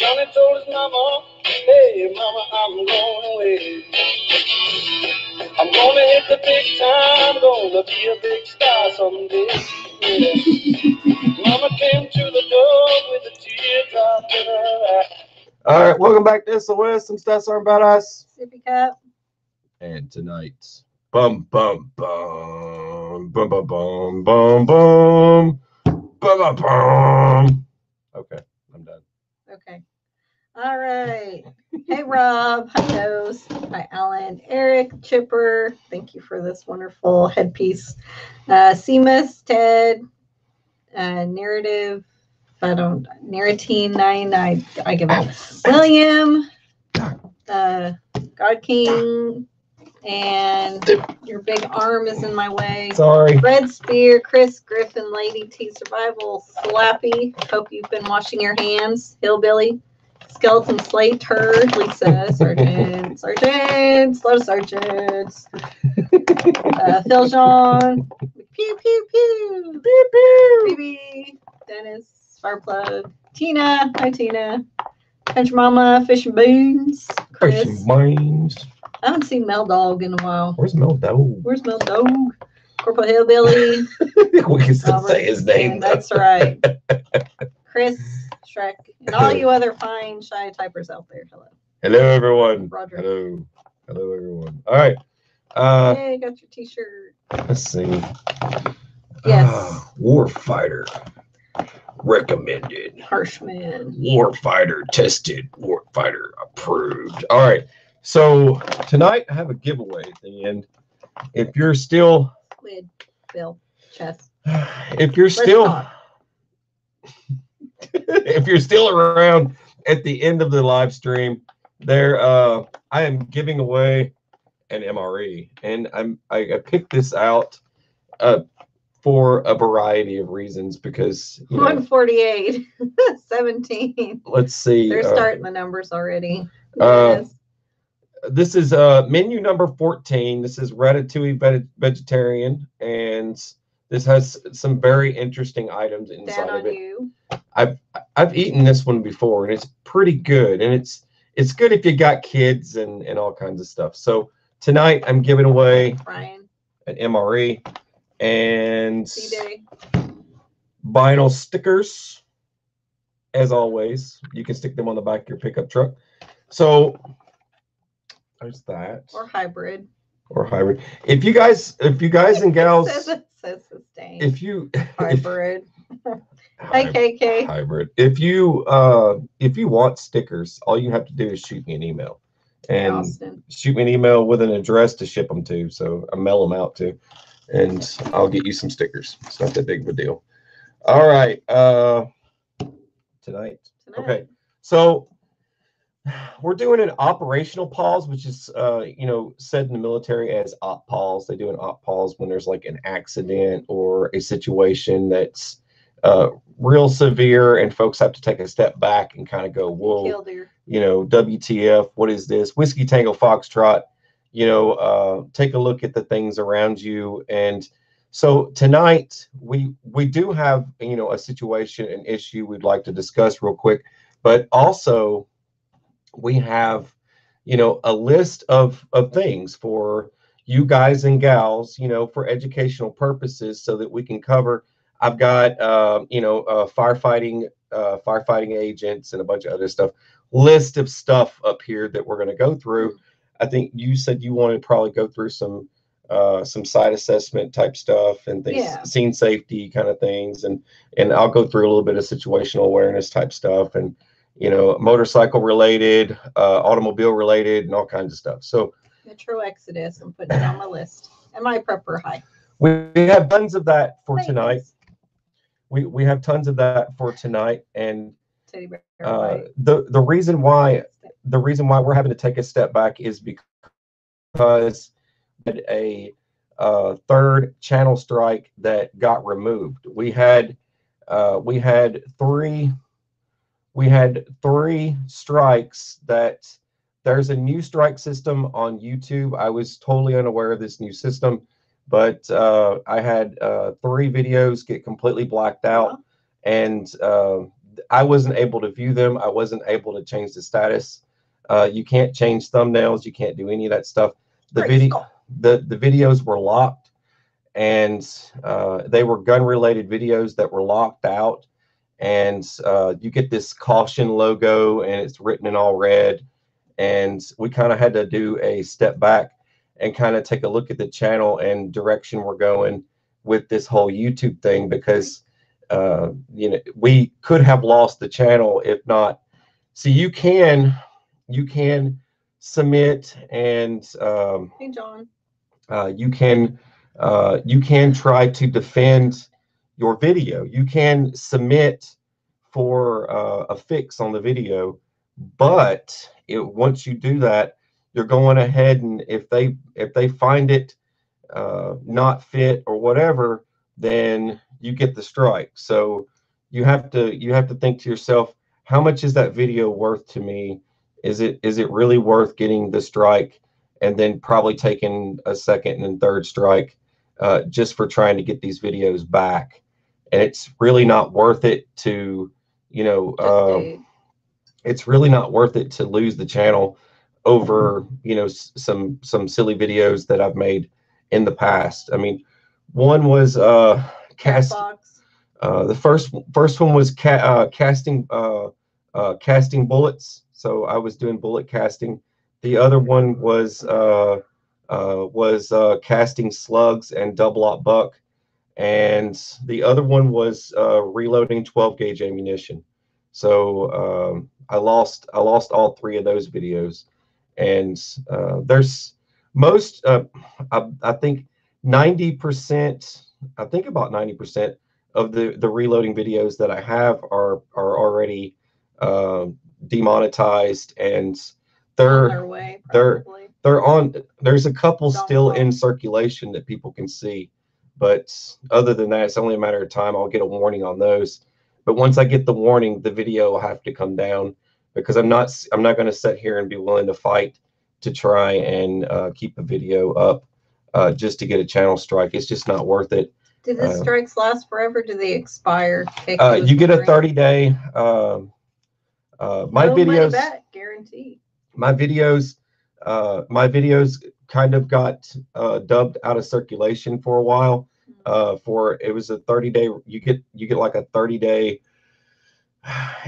Johnny told his mama, hey mama, I'm going away. I'm gonna hit the big time, gonna be a big star someday. Yeah. Mama came to the door with a teardrop in her eye. All right, welcome back to SOS. Some stats aren't about us. Sippy cup. And tonight, bum bum bum bum bum bum bum bum bum bum bum. Okay, I'm done. Okay. All right. Hey, Rob. Hi, Nose. Hi, Alan. Eric, Chipper. Thank you for this wonderful headpiece. Seamus, Ted, Narrative. Narratine 9. I give up. William, God King, and your big arm is in my way. Sorry. Red Spear, Chris Griffin, Lady T Survival, Slappy. Hope you've been washing your hands. Hillbilly, Skeleton Slate Turd, Lisa, Sergeants, a lot of sergeants. Phil Jean, pew pew pew, pew pew, BB, Dennis, Fireplug, Tina, hi Tina, Country Mama, Fish and Beans, Chris. Fish and Beans. I haven't seen Mel Dog in a while. Where's Mel Dog? Where's Mel Dog? Corporal Hillbilly. We can still say his name. That's right. Chris, Shrek, and all you other fine, shy typers out there. Hello. Hello, everyone. Roger. Hello. Hello, everyone. All right. Hey, got your t-shirt. Let's see. Yes. Warfighter. Recommended. Harshman. Warfighter tested. Warfighter approved. All right. So tonight I have a giveaway at the end. If you're still Lid, Bill, chest. If you're still if you're still around at the end of the live stream, there I am giving away an MRE, and I picked this out for a variety of reasons because 148, 17. Let's see. They're starting the numbers already. Yes. This is menu number 14. This is Ratatouille Vegetarian, and this has some very interesting items inside of it. You. I've eaten this one before, and it's pretty good, and it's good if you got kids and all kinds of stuff. So tonight I'm giving away Brian. an MRE and C-Day. vinyl stickers. As always, you can stick them on the back of your pickup truck. So there's that. Or hybrid. If you guys and gals, says sustain. if you hybrid. Hi KK. Hybrid. If you want stickers, all you have to do is shoot me an email, and shoot me an email with an address to ship them to, so I mail them out to, and I'll get you some stickers. It's not that big of a deal. All right. Tonight. Okay. So we're doing an operational pause, which is, said in the military as op pause. They do an op pause when there's like an accident or a situation that's real severe, and folks have to take a step back and kind of go, whoa, WTF, what is this? Whiskey Tango Foxtrot, take a look at the things around you. And so tonight we do have, a situation, an issue we'd like to discuss real quick, but also we have, a list of things for you guys and gals, for educational purposes, so that we can cover. I've got, firefighting agents and a bunch of other stuff, list of stuff up here that we're going to go through. I think you said you wanted to probably go through some site assessment type stuff and things, scene safety kind of things. And I'll go through a little bit of situational awareness type stuff, and, motorcycle related, automobile related, and all kinds of stuff. So Metro Exodus, I'm putting it on my list. And my prepper high. We have tons of that for tonight. We have tons of that for tonight, and the reason why we're having to take a step back is because a third channel strike that got removed. We had three strikes. That there's a new strike system on YouTube. I was totally unaware of this new system, but I had 3 videos get completely blacked out, and I wasn't able to view them. I wasn't able to change the status. You can't change thumbnails. You can't do any of that stuff. The videos were locked, and they were gun related videos that were locked out. And you get this caution logo, and it's written in all red. And we kind of had to do a step back and kind of take a look at the channel and direction we're going with this whole YouTube thing, because you know, we could have lost the channel if not. So you can submit, and Hey, John. you can try to defend your video. You can submit for a fix on the video, but once you do that, you're going ahead, and if they find it not fit or whatever, then you get the strike. So you have to think to yourself, how much is that video worth to me? Is it really worth getting the strike, and then probably taking a second and third strike just for trying to get these videos back? And it's really not worth it to, you know, it's really not worth it to lose the channel over, you know, some silly videos that I've made in the past. I mean, one was the first one was casting bullets. So I was doing bullet casting. The other one was casting slugs and double aught buck, and the other one was reloading 12 gauge ammunition. So I lost all three of those videos, and there's most I think 90%, I think about 90% of the reloading videos that I have are already demonetized, and they're on their way, they're on. There's a couple still in circulation that people can see, but other than that, it's only a matter of time. I'll get a warning on those, but once I get the warning, the video will have to come down, because I'm not going to sit here and be willing to fight to try and keep a video up just to get a channel strike. It's just not worth it. Do the strikes last forever? Do they expire? You get a 30-day. My videos back, guaranteed. My videos kind of got dubbed out of circulation for a while. For it was a 30-day. You get like a 30-day.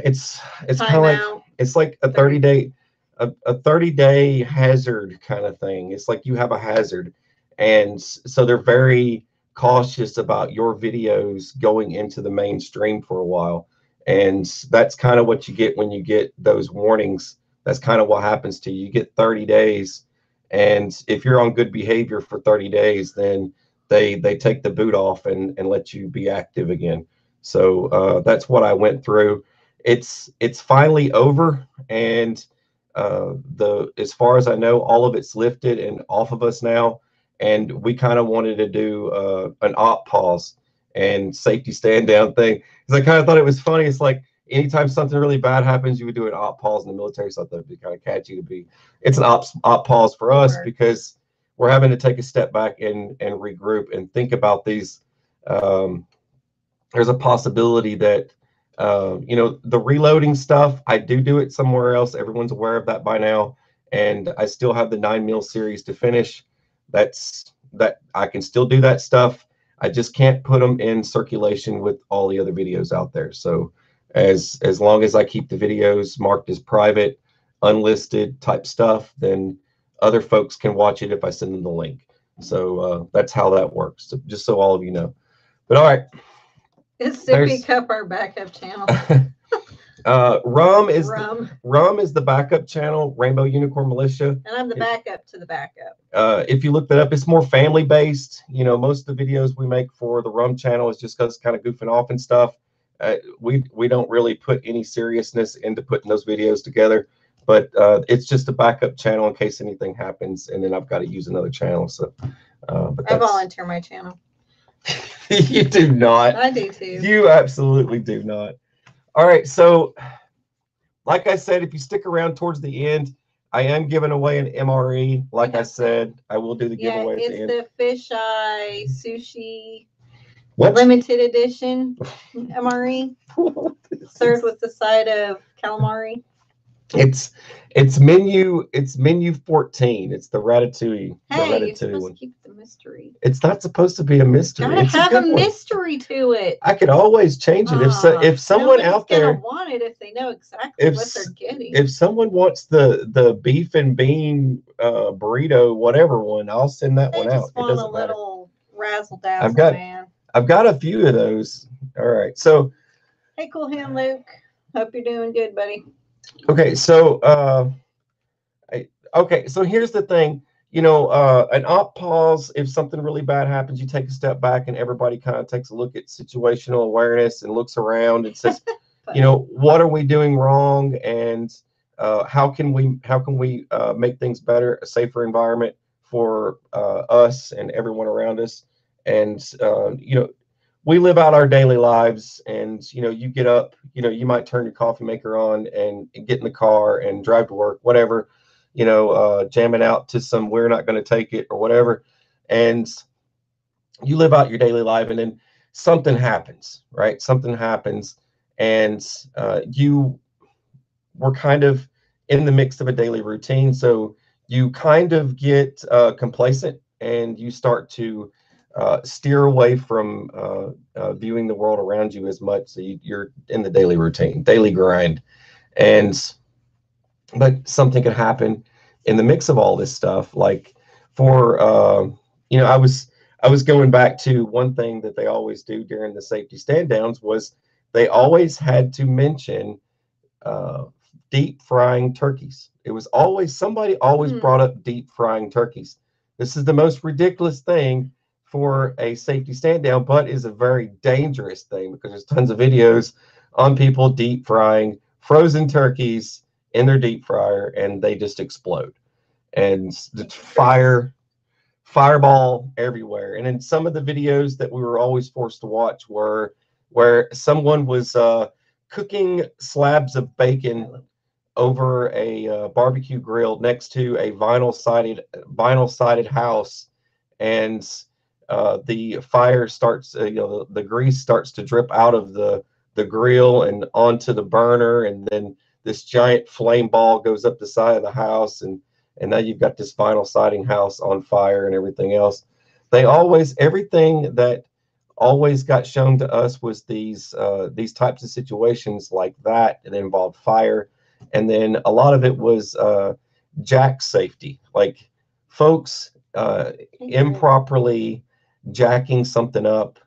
It's kind of like, it's like a 30-day a 30-day hazard kind of thing. It's like you have a hazard, and so they're very cautious about your videos going into the mainstream for a while. And that's kind of what you get when you get those warnings. That's kind of what happens to you. You get 30 days, and if you're on good behavior for 30 days, then they take the boot off and let you be active again. So that's what I went through. It's finally over, and as far as I know, all of it's lifted and off of us now. And we kind of wanted to do an op pause and safety stand down thing, because I kind of thought it was funny. It's like anytime something really bad happens, you would do an op pause in the military. So I thought it'd be kind of catchy to be. It's an op pause for us, because we're having to take a step back and regroup and think about these. There's a possibility that you know, the reloading stuff, I do it somewhere else. Everyone's aware of that by now, and I still have the 9mm series to finish. That I can still do that stuff. I just can't put them in circulation with all the other videos out there. So as long as I keep the videos marked as private, unlisted type stuff, then other folks can watch it if I send them the link. So that's how that works. So just so all of you know. But all right. Is Sippy Cup our backup channel? Rum is the backup channel, Rainbow Unicorn Militia. And I'm the backup to the backup. If you look that up, it's more family based. You know, most of the videos we make for the Rum channel is just because kind of goofing off and stuff. We don't really put any seriousness into putting those videos together, but it's just a backup channel in case anything happens, and then I've got to use another channel. So but I volunteer my channel. You do not. I do too. You absolutely do not. All right, so like I said, if you stick around towards the end, I am giving away an MRE. Like I said, I will do the giveaway at the end. It's the fisheye sushi limited edition MRE. served with the side of calamari. It's menu 14. It's the ratatouille. Hey, the you're ratatouille supposed one. to keep the mystery. It's not supposed to be a mystery. Gotta It's have a a good one. mystery to it. I could always change it if someone nobody's out there gonna want it if they know exactly what they're getting. if someone wants the beef and bean burrito whatever one, I'll send that They one just out. It want a doesn't matter. little razzle dazzle, man. I've got a few of those. All right. So Hey, cool hand, Luke. Hope you're doing good, buddy. okay, so okay, so here's the thing. An op pause, if something really bad happens, you take a step back and everybody kind of takes a look at situational awareness and looks around and says, what are we doing wrong, and how can we make things better, a safer environment for us and everyone around us. And we live out our daily lives, and you get up, you might turn your coffee maker on and get in the car and drive to work, whatever, jamming out to some We're Not Going to Take It or whatever, and you live out your daily life, and then something happens, right? Something happens, and you were kind of in the mix of a daily routine, so you kind of get complacent, and you start to steer away from viewing the world around you as much. So you're in the daily routine, daily grind, but something could happen in the mix of all this stuff. Like for I was going back to one thing that they always do during the safety stand downs was they always had to mention deep frying turkeys. It was always somebody always brought up deep frying turkeys. This is the most ridiculous thing for a safety stand down, but is a very dangerous thing because there's tons of videos on people deep frying frozen turkeys in their deep fryer, and they just explode, and the fireball everywhere. And in some of the videos that we were always forced to watch were where someone was cooking slabs of bacon over a barbecue grill next to a vinyl sided house, and the fire starts, the grease starts to drip out of the grill and onto the burner, and then this giant flame ball goes up the side of the house, and now you've got this vinyl siding house on fire and everything else. Everything that always got shown to us was these types of situations like that involved fire, and then a lot of it was jack safety, like folks improperly jacking something up.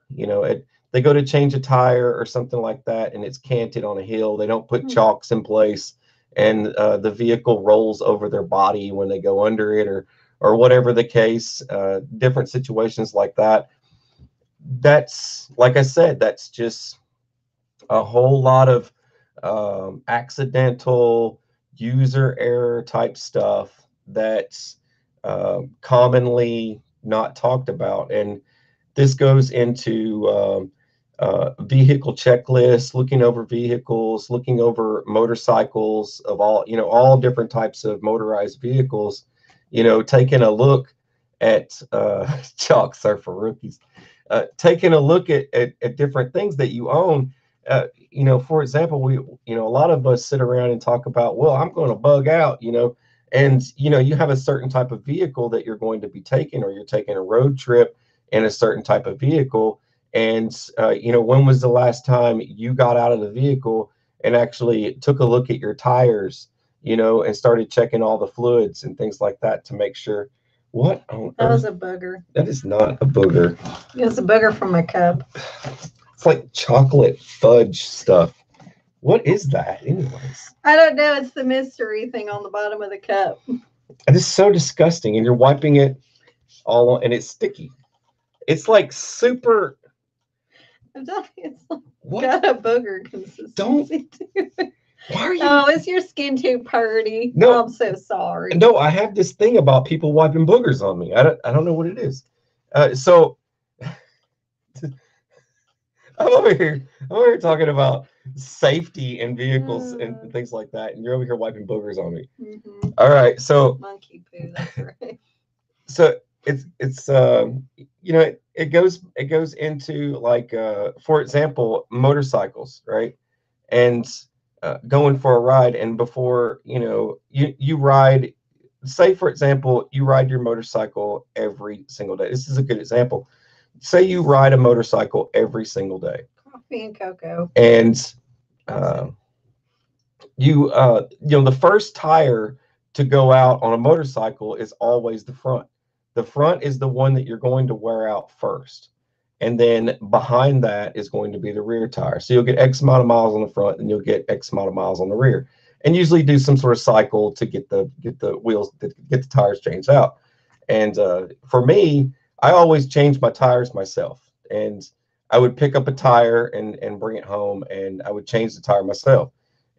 They go to change a tire or something like that, and it's canted on a hill. They don't put chocks in place, and the vehicle rolls over their body when they go under it, or whatever the case. Different situations like that. That's, like I said, that's just a whole lot of accidental user error type stuff that's commonly not talked about. And this goes into vehicle checklists, looking over vehicles, looking over motorcycles of all different types of motorized vehicles, taking a look at chalks are for rookies, taking a look at different things that you own. For example, a lot of us sit around and talk about, well, I'm going to bug out, and you have a certain type of vehicle that you're going to be taking, or you're taking a road trip in a certain type of vehicle. And when was the last time you got out of the vehicle and actually took a look at your tires, and started checking all the fluids and things like that to make sure. What on That was earth? a booger. That is not a booger. It was a booger from my cup. It's like chocolate fudge stuff. What is that, anyways? I don't know. It's the mystery thing on the bottom of the cup. It is so disgusting, and you're wiping it all on, and it's sticky. It's like super. I'm telling you, it's got a booger consistency. Don't. To it. Why are you? Oh, is your skin too purty? No, I'm so sorry. No, I have this thing about people wiping boogers on me. I don't know what it is. So I'm over here talking about safety in vehicles and things like that, and you're over here wiping boogers on me. Mm-hmm. All right, so monkey poo. That's right. So it's it goes into, like, for example, motorcycles, right? and going for a ride. And before you ride, say for example, you ride your motorcycle every single day. This is a good example. Say you ride a motorcycle every single day. Coffee and cocoa. And the first tire to go out on a motorcycle is always the front. The front is the one that you're going to wear out first. And then behind that is going to be the rear tire. So you'll get X amount of miles on the front and you'll get X amount of miles on the rear. And usually do some sort of cycle to get the wheels, get the tires changed out. And for me, I always change my tires myself. And I would pick up a tire and bring it home, and I would change the tire myself.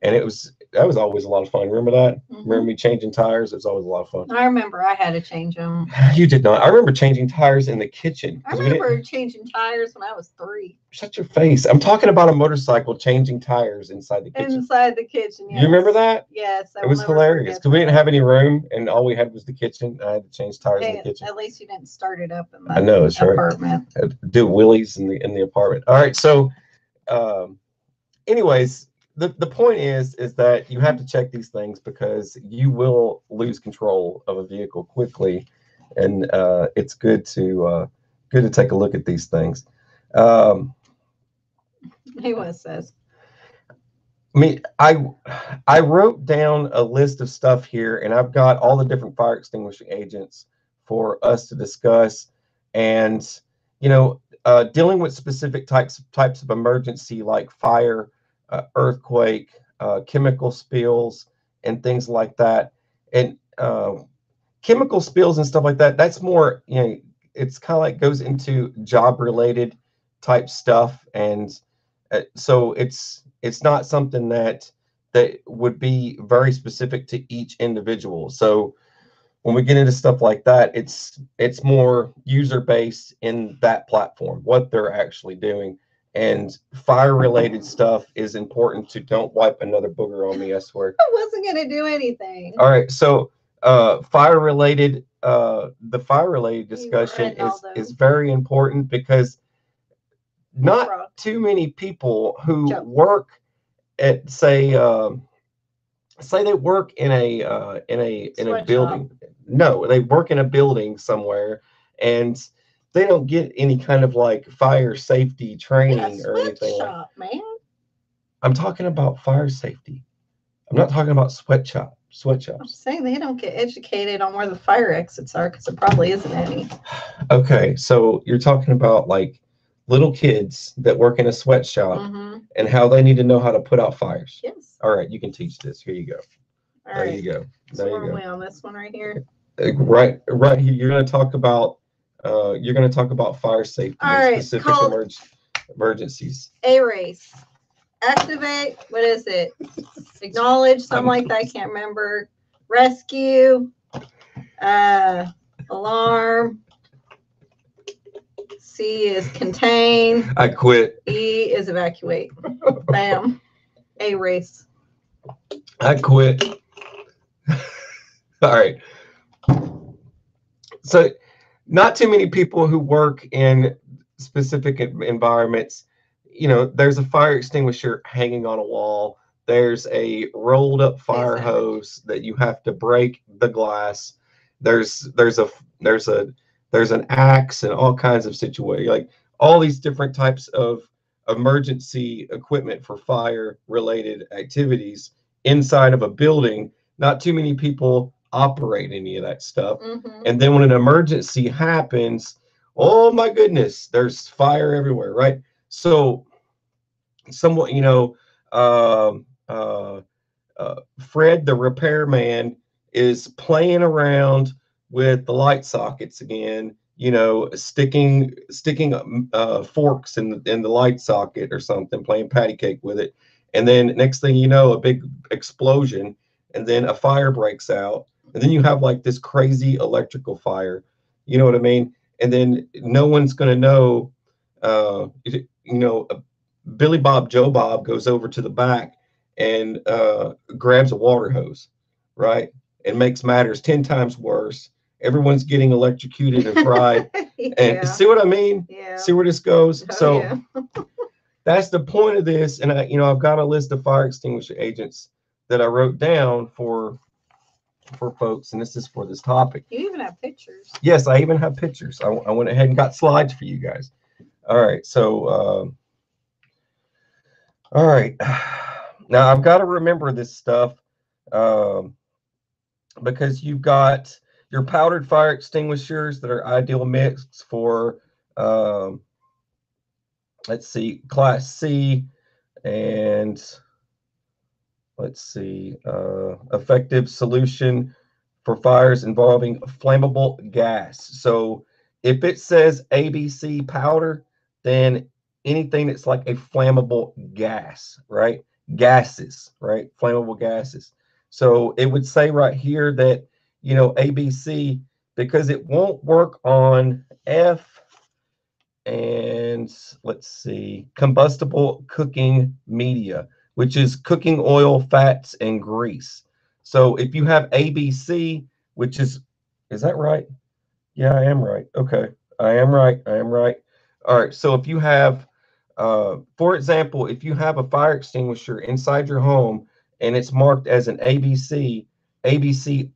And that was always a lot of fun. Remember that? Remember me changing tires? It was always a lot of fun. I remember I had to change them. You did not. I remember changing tires in the kitchen. I remember changing tires when I was 3. Shut your face. I'm talking about a motorcycle changing tires inside the kitchen. Inside the kitchen, yes. You remember that? Yes. It was hilarious because we didn't have any room and all we had was the kitchen. I had to change tires in the kitchen. At least you didn't start it up in the I know, it's apartment. Right. Do wheelies in the apartment. All right. So anyways, the point is that you have to check these things because you will lose control of a vehicle quickly, and it's good to take a look at these things. He says. I wrote down a list of stuff here, and I've got all the different fire extinguishing agents for us to discuss, and dealing with specific types of emergency like fire, earthquake, chemical spills, and things like that. And chemical spills and stuff like that, that's more, it's kind of like goes into job related type stuff. And so it's not something that would be very specific to each individual. So when we get into stuff like that, it's more user based in that platform, what they're actually doing. And fire-related stuff is important to don't wipe another booger on me, I swear. I wasn't going to do anything. All right, so fire-related, the fire-related discussion is very important because not too many people who work at, say they work in a building. No, they work in a building somewhere, and they don't get any kind of like fire safety training or anything. Man. I'm talking about fire safety. I'm not talking about sweatshops. I'm saying they don't get educated on where the fire exits are because there probably isn't any. Okay, so you're talking about like little kids that work in a sweatshop and how they need to know how to put out fires. Yes. All right, you can teach this. Here you go. All right. You go. So where are we on this one right here? Right here. You're going to talk about fire safety and specific emergencies. A-race. Activate. What is it? Acknowledge. Something like that. I can't remember. Rescue. Alarm. C is contain. I quit. E is evacuate. Bam. A-race. I quit. All right. So not too many people who work in specific environments, there's a fire extinguisher hanging on a wall. There's a rolled up fire hose that you have to break the glass. There's an axe and all kinds of situations, like all these different types of emergency equipment for fire related activities inside of a building. Not too many people operate any of that stuff. And then when an emergency happens, oh my goodness, there's fire everywhere, right? So somewhat, Fred the repairman is playing around with the light sockets again, sticking forks in the light socket or something, playing patty cake with it. And then next thing you know, a big explosion, and then a fire breaks out. And then you have like this crazy electrical fire, you know what I mean? And then no one's going to know, Billy Bob Joe Bob goes over to the back and grabs a water hose, right? And makes matters 10 times worse. Everyone's getting electrocuted and fried. And see what I mean? Yeah. See where this goes? So that's the point of this. And I've got a list of fire extinguisher agents that I wrote down for folks, and this is for this topic. You even have pictures. Yes, I even have pictures. I went ahead and got slides for you guys. All right, so all right, now I've got to remember this stuff because you've got your powdered fire extinguishers that are ideal mix for let's see, Class C, and let's see, effective solution for fires involving flammable gas. So if it says ABC powder, then anything that's like a flammable gas, right? Gases, right? Flammable gases. So it would say right here that, ABC, because it won't work on F and let's see, combustible cooking media, which is cooking oil, fats, and grease. So if you have ABC, which is that right? Yeah, I am right. Okay, I am right. I am right. All right. So if you have, for example, if you have a fire extinguisher inside your home and it's marked as an ABC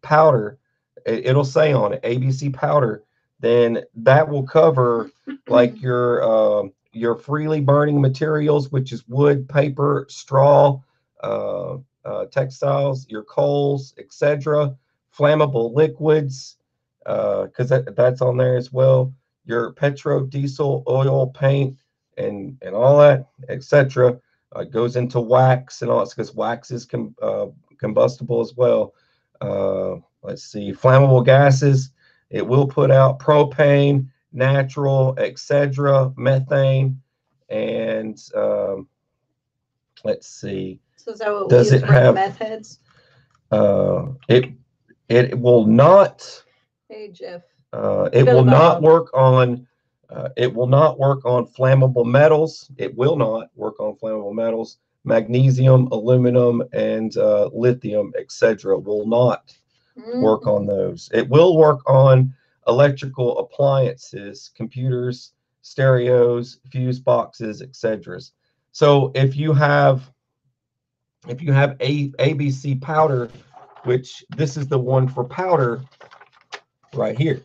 powder, it'll say on it ABC powder, then that will cover like your freely burning materials, which is wood, paper, straw, textiles, your coals, etc., flammable liquids, because that's on there as well. Your petrol, diesel, oil, paint, and all that, etc., goes into wax and all that, because wax is combustible as well. Let's see, flammable gases. It will put out propane, natural, etc., methane, and let's see. So is that what Does we use it for have meth heads? It will not. Hey Jeff. It will not work on. It will not work on flammable metals. It will not work on flammable metals. Magnesium, aluminum, and lithium, etc. will not work on those. It will work on electrical appliances, computers, stereos, fuse boxes, etc. So if you have ABC powder, which this is the one for powder right here.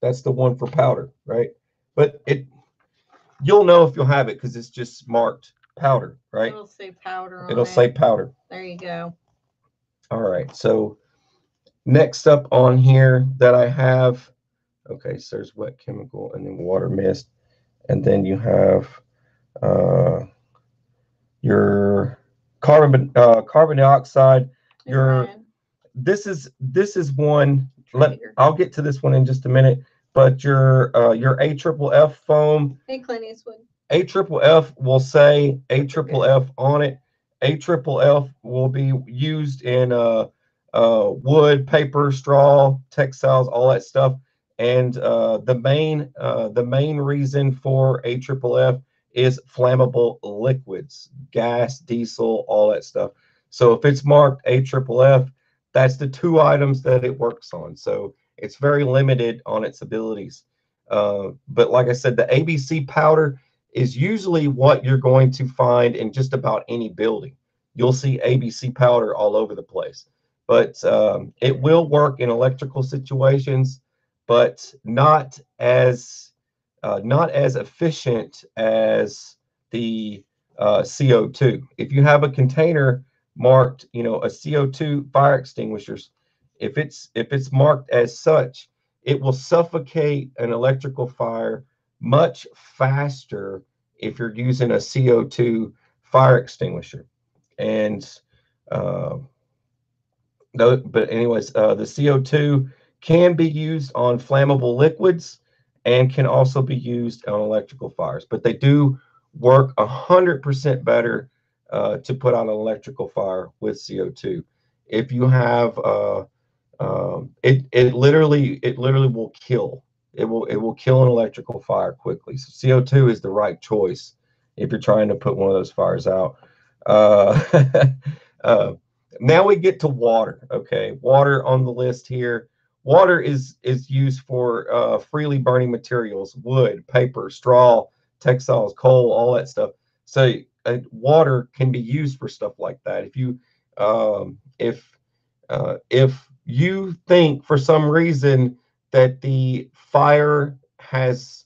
That's the one for powder, right? But you'll know if you'll have it because it's just marked powder, right? It'll say powder on it. It'll say powder. There you go. All right. So next up on here that I have, okay, so there's wet chemical and then water mist. And then you have your carbon dioxide. This is one. I'll get to this one in just a minute. But your AFFF foam. Hey, Clint Eastwood. AFFF will say AFFF on it. AFFF will be used in wood, paper, straw, textiles, all that stuff. And the main reason for AFFF is flammable liquids, gas, diesel, all that stuff. So if it's marked AFFF, that's the two items that it works on. So it's very limited on its abilities. But like I said, the ABC powder is usually what you're going to find in just about any building. You'll see ABC powder all over the place. But it will work in electrical situations, but not as efficient as the CO2. If you have a container marked, a CO2 fire extinguishers, if it's marked as such, it will suffocate an electrical fire much faster if you're using a CO2 fire extinguisher. And but anyways, the CO2 can be used on flammable liquids and can also be used on electrical fires, but they do work 100% better to put out an electrical fire with CO2. If you have it literally will kill. It will kill an electrical fire quickly. So CO2 is the right choice if you're trying to put one of those fires out. Now we get to water. Okay, water on the list here. Water is used for freely burning materials, wood, paper, straw, textiles, coal, all that stuff. So water can be used for stuff like that. If you think for some reason that the fire has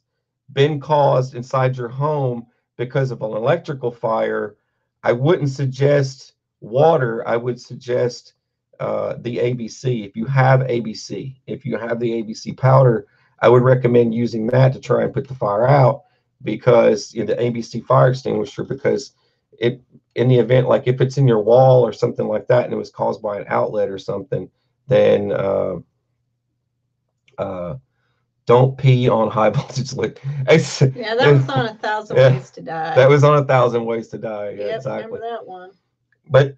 been caused inside your home because of an electrical fire, I wouldn't suggest water. I would suggest the ABC. If you have ABC, if you have the ABC powder, I would recommend using that to try and put the fire out, because the ABC fire extinguisher, because it, in the event, like if it's in your wall or something like that and it was caused by an outlet or something, then uh, don't pee on high voltage liquid. Yeah, that was on 1,000 Ways to Die. That was on 1,000 Ways to Die. Yeah, yep, exactly. Remember that one. But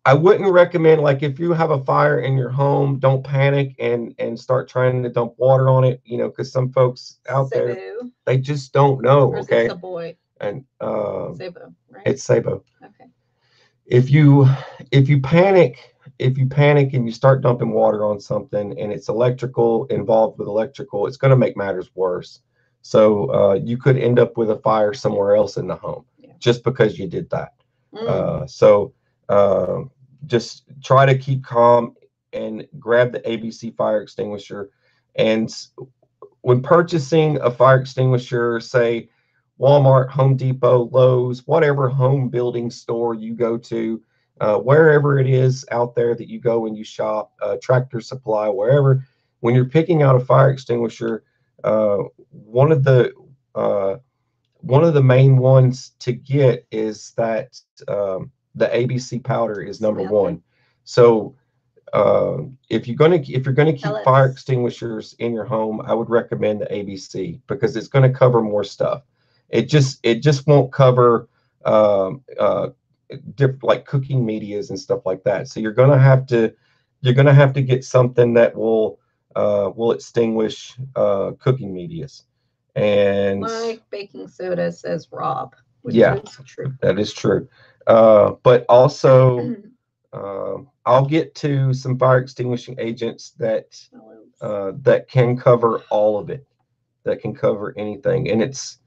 I wouldn't recommend, like, if you have a fire in your home, don't panic and start trying to dump water on it, because some folks out there, they just don't know. Or is okay. it Savoy? And Sabo, right? It's Sabo. Okay. If you panic and you start dumping water on something and it's electrical, involved with electrical, it's going to make matters worse. So you could end up with a fire somewhere else in the home, just because you did that. So just try to keep calm and grab the ABC fire extinguisher. And when purchasing a fire extinguisher, say Walmart, Home Depot, Lowe's, whatever home building store you go to, wherever it is out there that you go and you shop, Tractor Supply, wherever, when you're picking out a fire extinguisher, one of the main ones to get is that the ABC powder is number one. So if you're gonna keep fire extinguishers in your home, I would recommend the ABC, because it's going to cover more stuff. It just won't cover different, like, cooking medias and stuff like that. So you're gonna have to get something that will extinguish cooking medias. And my baking soda says Rob, which is true. That is true. But also I'll get to some fire extinguishing agents that can cover all of it, that can cover anything. And it's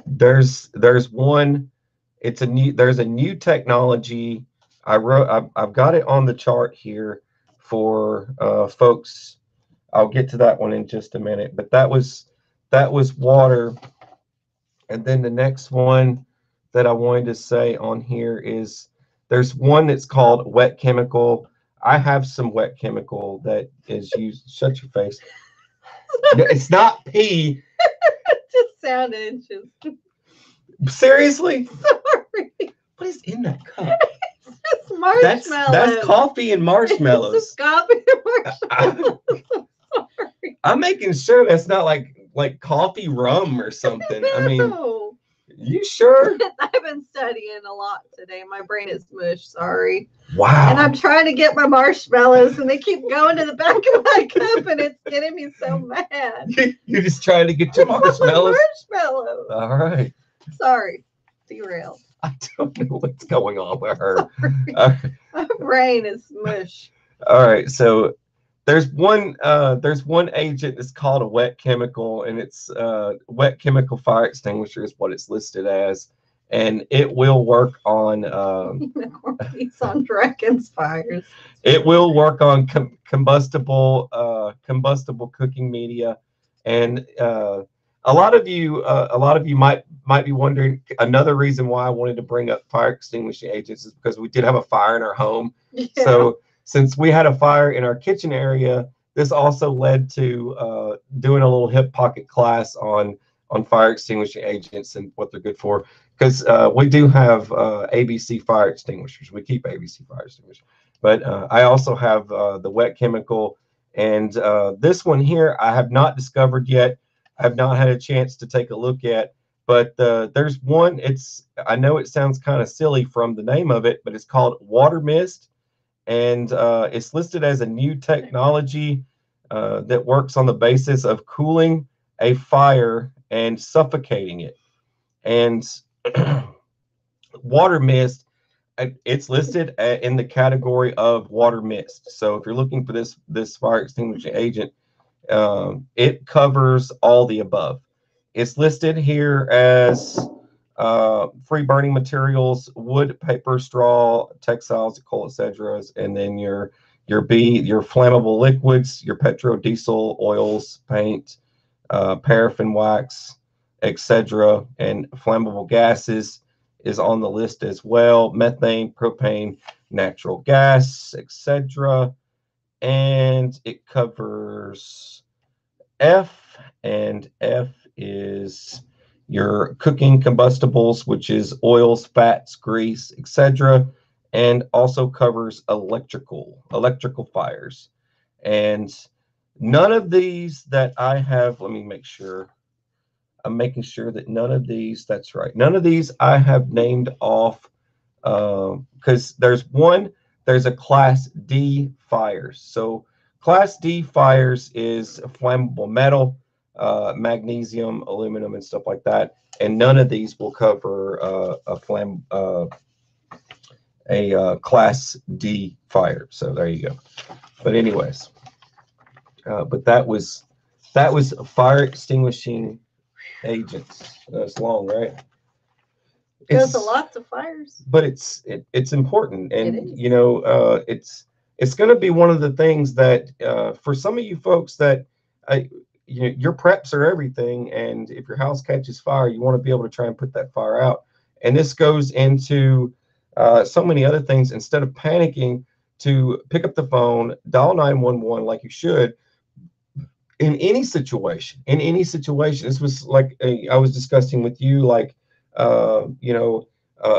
there's one, there's a new technology. I've got it on the chart here for folks. I'll get to that one in just a minute, but that was water. And then the next one that I wanted to say on here is, there's one that's called wet chemical. I have some wet chemical that is used. Shut your face. No, it's not pee. It just sounded just. Seriously? Sorry. What is in that cup? It's just marshmallows. That's coffee and marshmallows. It's just coffee and marshmallows. Sorry. I'm making sure that's not like coffee rum or something. No. I mean, you sure? I've been studying a lot today. My brain is mush. Sorry. Wow. And I'm trying to get my marshmallows, and they keep going to the back of my cup, and it's getting me so mad. You're just trying to get your marshmallows? Marshmallows. All right. Sorry. Derailed. I don't know what's going on with her. My brain is mush. All right. So there's one agent that's called a wet chemical, and it's wet chemical fire extinguisher is what it's listed as, and it will work on It's on Dragon's fires. It will work on combustible cooking media. And a lot of you might be wondering, another reason why I wanted to bring up fire extinguishing agents is because we did have a fire in our home. Yeah. So since we had a fire in our kitchen area, this also led to doing a little hip pocket class on fire extinguishing agents and what they're good for. Because we do have ABC fire extinguishers. We keep ABC fire extinguishers. But I also have the wet chemical. And this one here, I have not discovered yet. I have not had a chance to take a look at. But there's one, I know it sounds kind of silly from the name of it, but it's called water mist. And it's listed as a new technology that works on the basis of cooling a fire and suffocating it. And water mist, it's listed in the category of water mist. So if you're looking for this fire extinguishing agent, it covers all the above. It's listed here as free burning materials: wood, paper, straw, textiles, coal, etc. And then your flammable liquids, your petrol, diesel, oils, paint, paraffin wax, etc. And flammable gases is on the list as well: methane, propane, natural gas, etc. And it covers F, and F is your cooking combustibles, which is oils, fats, grease, etc., and also covers electrical fires. And none of these that I have, let me make sure. I'm making sure that none of these, that's right. None of these I have named off because there's a class D fires. So class D fires is flammable metal, magnesium, aluminum, and stuff like that. And none of these will cover a class D fire. So there you go. But anyways, but that was fire extinguishing agents. That's long, right? Goes a lot to fires, but it's important, and it's going to be one of the things that for some of you folks that your preps are everything, and if your house catches fire, you want to be able to try and put that fire out. And this goes into so many other things. Instead of panicking, to pick up the phone, dial 911 like you should. In any situation, this was like I was discussing with you, like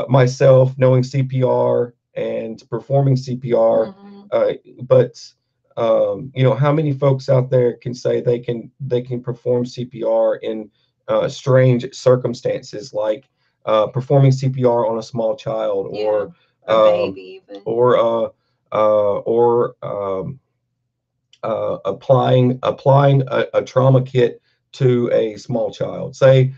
myself knowing CPR and performing CPR. But how many folks out there can say they can perform CPR in strange circumstances, like performing CPR on a small child, or a baby, even. or applying a trauma kit to a small child. Say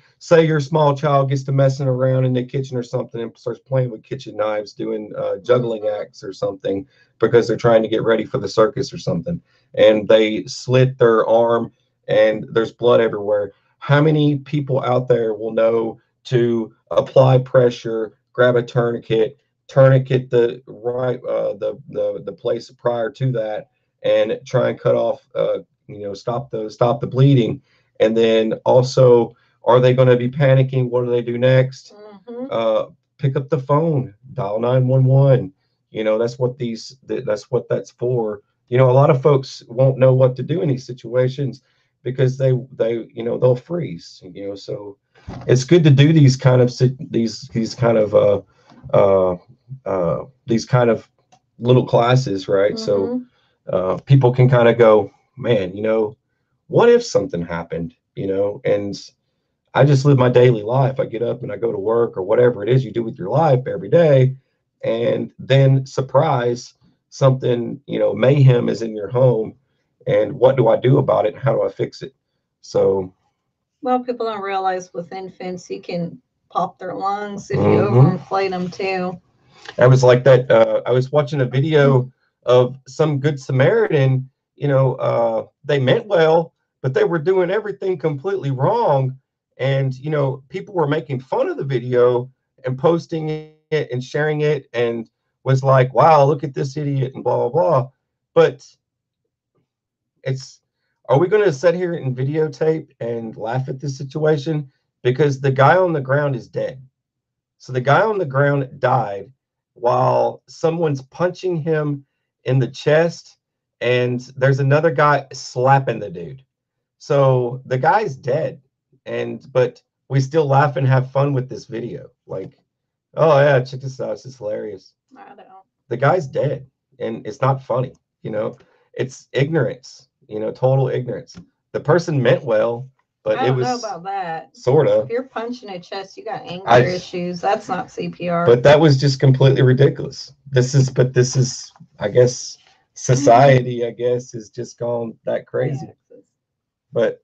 your small child gets to messing around in the kitchen or something and starts playing with kitchen knives, doing juggling acts or something, because they're trying to get ready for the circus or something, and they slit their arm and there's blood everywhere. How many people out there will know to apply pressure, grab a tourniquet the right the place prior to that, and try and cut off stop the bleeding? And then also, are they going to be panicking? What do they do next? Pick up the phone, dial 911. That's what that's for. A lot of folks won't know what to do in these situations because they'll freeze. So it's good to do these kind of little classes, right? So people can kind of go, man, what if something happened, and I just live my daily life. I get up and I go to work, or whatever it is you do with your life every day. And then surprise, something, mayhem is in your home. And what do I do about it? How do I fix it? So, well, people don't realize with infants, you can pop their lungs if you overinflate them too. I was like that. I was watching a video of some Good Samaritan. They meant well, but they were doing everything completely wrong. And people were making fun of the video and posting it and sharing it, and was like, "Wow, look at this idiot," and blah blah blah. But are we going to sit here and videotape and laugh at this situation? Because the guy on the ground is dead. So the guy on the ground died while someone's punching him in the chest, and there's another guy slapping the dude. So the guy's dead, but we still laugh and have fun with this video. Like, oh yeah, check this out, it's hilarious. I don't. The guy's dead, and it's not funny. It's ignorance. Total ignorance. The person meant well, but I don't know about that. Sort of. If you're punching a chest, you got anger issues. That's not CPR. But that was just completely ridiculous. This is, I guess, society, I guess, has just gone that crazy. Yeah. But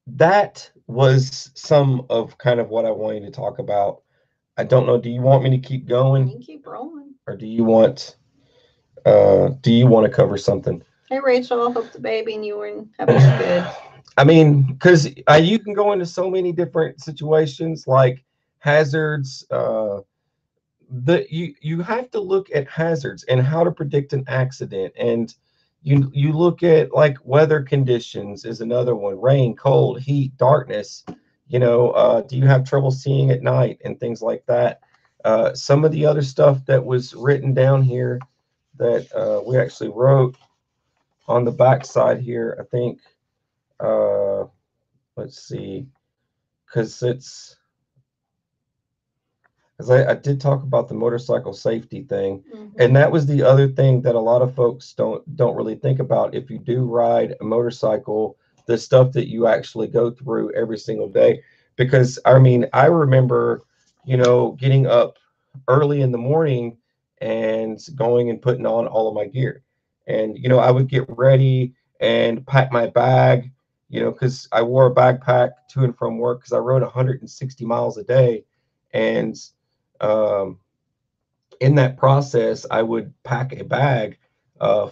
that was some of kind of what I wanted to talk about. I don't know. Do you want me to keep going? You can keep rolling. Or do you want to cover something? Hey, Rachel, hope the baby and you were happy you're good. I mean, because you can go into so many different situations like hazards. You have to look at hazards and how to predict an accident, and you look at like weather conditions is another one: rain, cold, heat, darkness. Do you have trouble seeing at night and things like that? Some of the other stuff that was written down here that we actually wrote on the back side here, I think. Uh, let's see, because I did talk about the motorcycle safety thing, and that was the other thing that a lot of folks don't really think about. If you do ride a motorcycle, the stuff that you actually go through every single day. Because I mean, I remember, getting up early in the morning and going and putting on all of my gear, and I would get ready and pack my bag, because I wore a backpack to and from work because I rode 160 miles a day, and um, in that process, I would pack a bag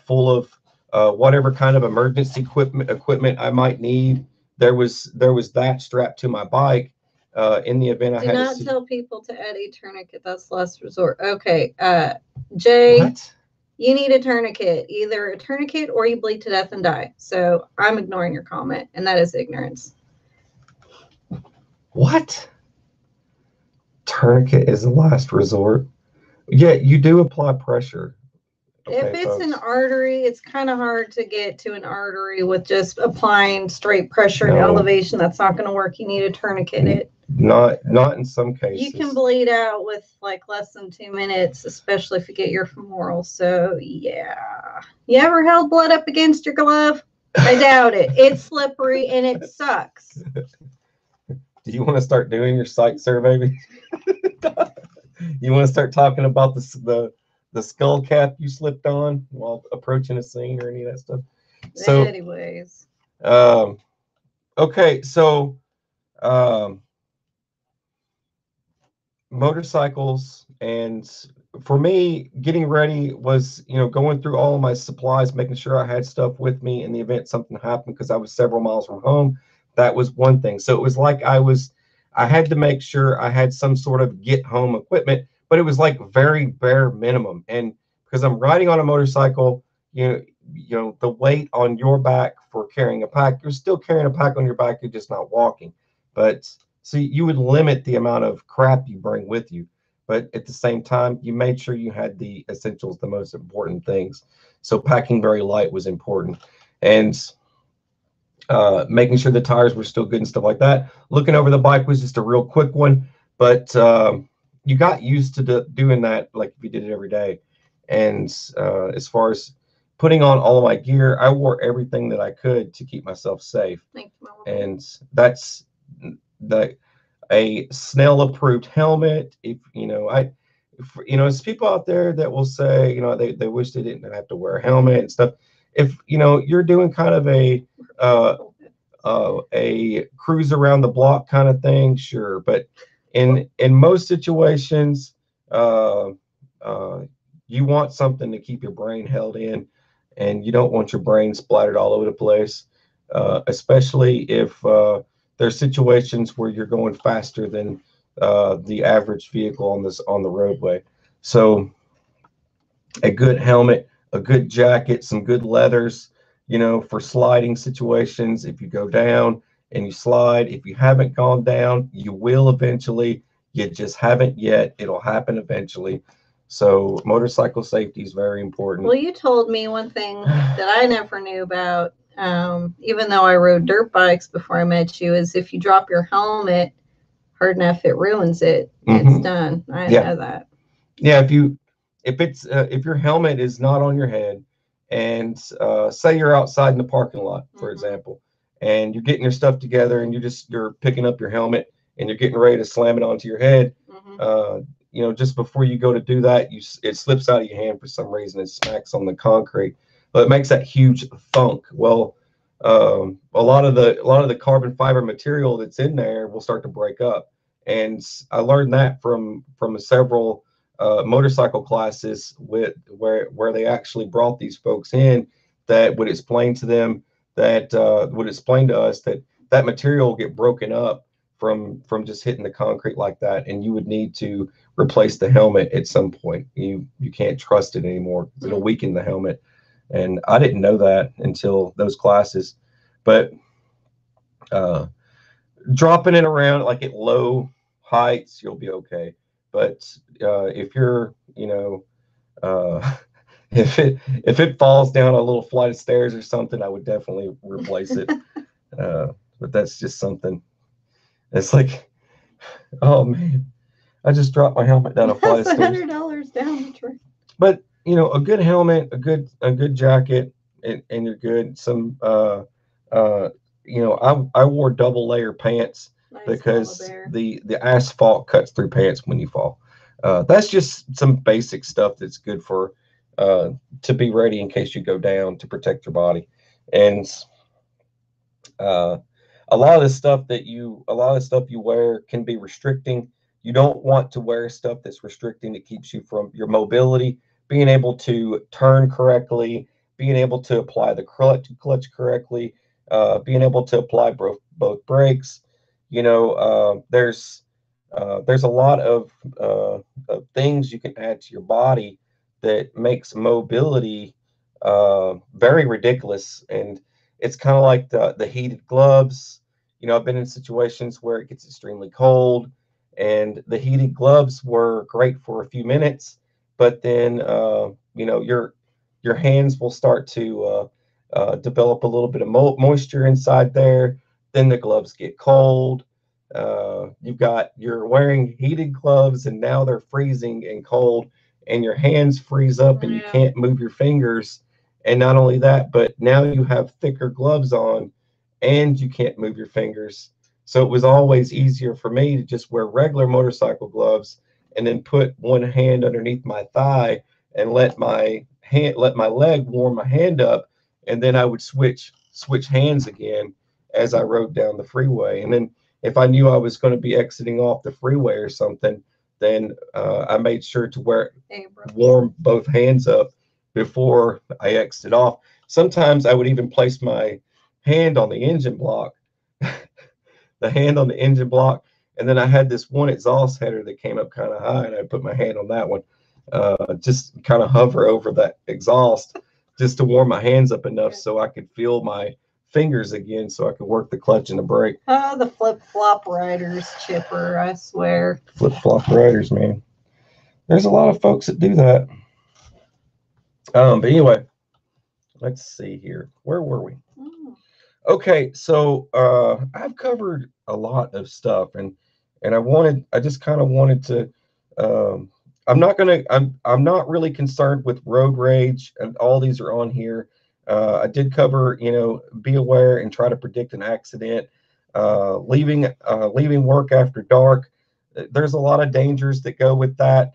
full of whatever kind of emergency equipment I might need. There was that strapped to my bike in the event I Do had not to. tell people to add a tourniquet. That's last resort. Okay. Jay, What? you need a tourniquet. Either a tourniquet or you bleed to death and die. So I'm ignoring your comment, and that is ignorance. What? Tourniquet is the last resort. Yeah, you do apply pressure. If Okay, it's an folks. artery, it's kind of hard to get to an artery with just applying straight pressure and No. elevation. That's not going to work. You need a tourniquet. It. Not in some cases. You can bleed out with like less than 2 minutes, especially if you get your femoral. So yeah. You ever held blood up against your glove? I doubt it. It's slippery and it sucks. Do you want to start doing your psych survey? You want to start talking about the skull cap you slipped on while approaching a scene or any of that stuff? So, anyways, okay, so um, motorcycles, and for me, getting ready was going through all of my supplies, making sure I had stuff with me in the event something happened because I was several miles from home. That was one thing. So it was like I had to make sure I had some sort of get home equipment, but it was like very bare minimum. And because I'm riding on a motorcycle, the weight on your back for carrying a pack, you're still carrying a pack on your back, you're just not walking. But so you would limit the amount of crap you bring with you, but at the same time, you made sure you had the essentials, the most important things. So packing very light was important, and making sure the tires were still good and stuff like that. Looking over the bike was just a real quick one, but you got used to doing that like if you did it every day. And as far as putting on all of my gear, I wore everything that I could to keep myself safe. And that's a Snell approved helmet. If there's people out there that will say, they wish they didn't have to wear a helmet and stuff. If you're doing kind of a cruise around the block kind of thing, sure. But in most situations, uh, uh, you want something to keep your brain held in, and you don't want your brain splattered all over the place, especially if there's situations where you're going faster than the average vehicle on the roadway. So a good helmet, a good jacket, some good leathers, for sliding situations. If you go down and you slide, if you haven't gone down, you will eventually. You just haven't yet. It'll happen eventually. So motorcycle safety is very important. Well, you told me one thing that I never knew about, even though I rode dirt bikes before I met you, is if you drop your helmet hard enough, it ruins it. It's done. I know that. Yeah, if your helmet is not on your head, and say you're outside in the parking lot, for example, and you're getting your stuff together, and you're picking up your helmet and you're getting ready to slam it onto your head, just before you go to do that, it slips out of your hand for some reason and smacks on the concrete. But it makes that huge thunk. Well, a lot of the carbon fiber material that's in there will start to break up, and I learned that from several motorcycle classes where they actually brought these folks in that would explain to them that would explain to us that that material will get broken up from just hitting the concrete like that, and you would need to replace the helmet at some point. You can't trust it anymore. It'll weaken the helmet, and I didn't know that until those classes. But dropping it around like at low heights, you'll be okay. But if you're, if it falls down a little flight of stairs or something, I would definitely replace it. But that's just something. It's like, oh man, I just dropped my helmet down a flight of That's stairs. $100 down the tree. But a good helmet, a good jacket, and you're good. Some I wore double layer pants Nice because bear. the asphalt cuts through pants when you fall. That's just some basic stuff that's good for to be ready in case you go down, to protect your body. And a lot of the stuff you wear can be restricting. You don't want to wear stuff that's restricting. It keeps you from your mobility, being able to turn correctly, being able to apply the clutch correctly, being able to apply both brakes. There's a lot of things you can add to your body that makes mobility very ridiculous. And it's kind of like the heated gloves. I've been in situations where it gets extremely cold, and the heated gloves were great for a few minutes, but then your hands will start to develop a little bit of moisture inside there. Then the gloves get cold. You're wearing heated gloves, and now they're freezing and cold, and your hands freeze up, and you can't move your fingers. And not only that, but now you have thicker gloves on, and you can't move your fingers. So it was always easier for me to just wear regular motorcycle gloves and then put one hand underneath my thigh and let my leg warm my hand up, and then I would switch hands again as I rode down the freeway. And then if I knew I was going to be exiting off the freeway or something, then I made sure to warm both hands up before I exited off. Sometimes I would even place my hand on the engine block, and then I had this one exhaust header that came up kind of high, and I put my hand on that one, just kind of hover over that exhaust, just to warm my hands up enough so I could feel my fingers again, so I could work the clutch and the brake. Oh, the flip-flop riders, Chipper, I swear. Flip-flop riders, man. There's a lot of folks that do that. But anyway, let's see here. Where were we? Okay, so I've covered a lot of stuff, and I just kind of wanted to. I'm not really concerned with road rage, and all these are on here. I did cover, be aware and try to predict an accident. Leaving work after dark. There's a lot of dangers that go with that.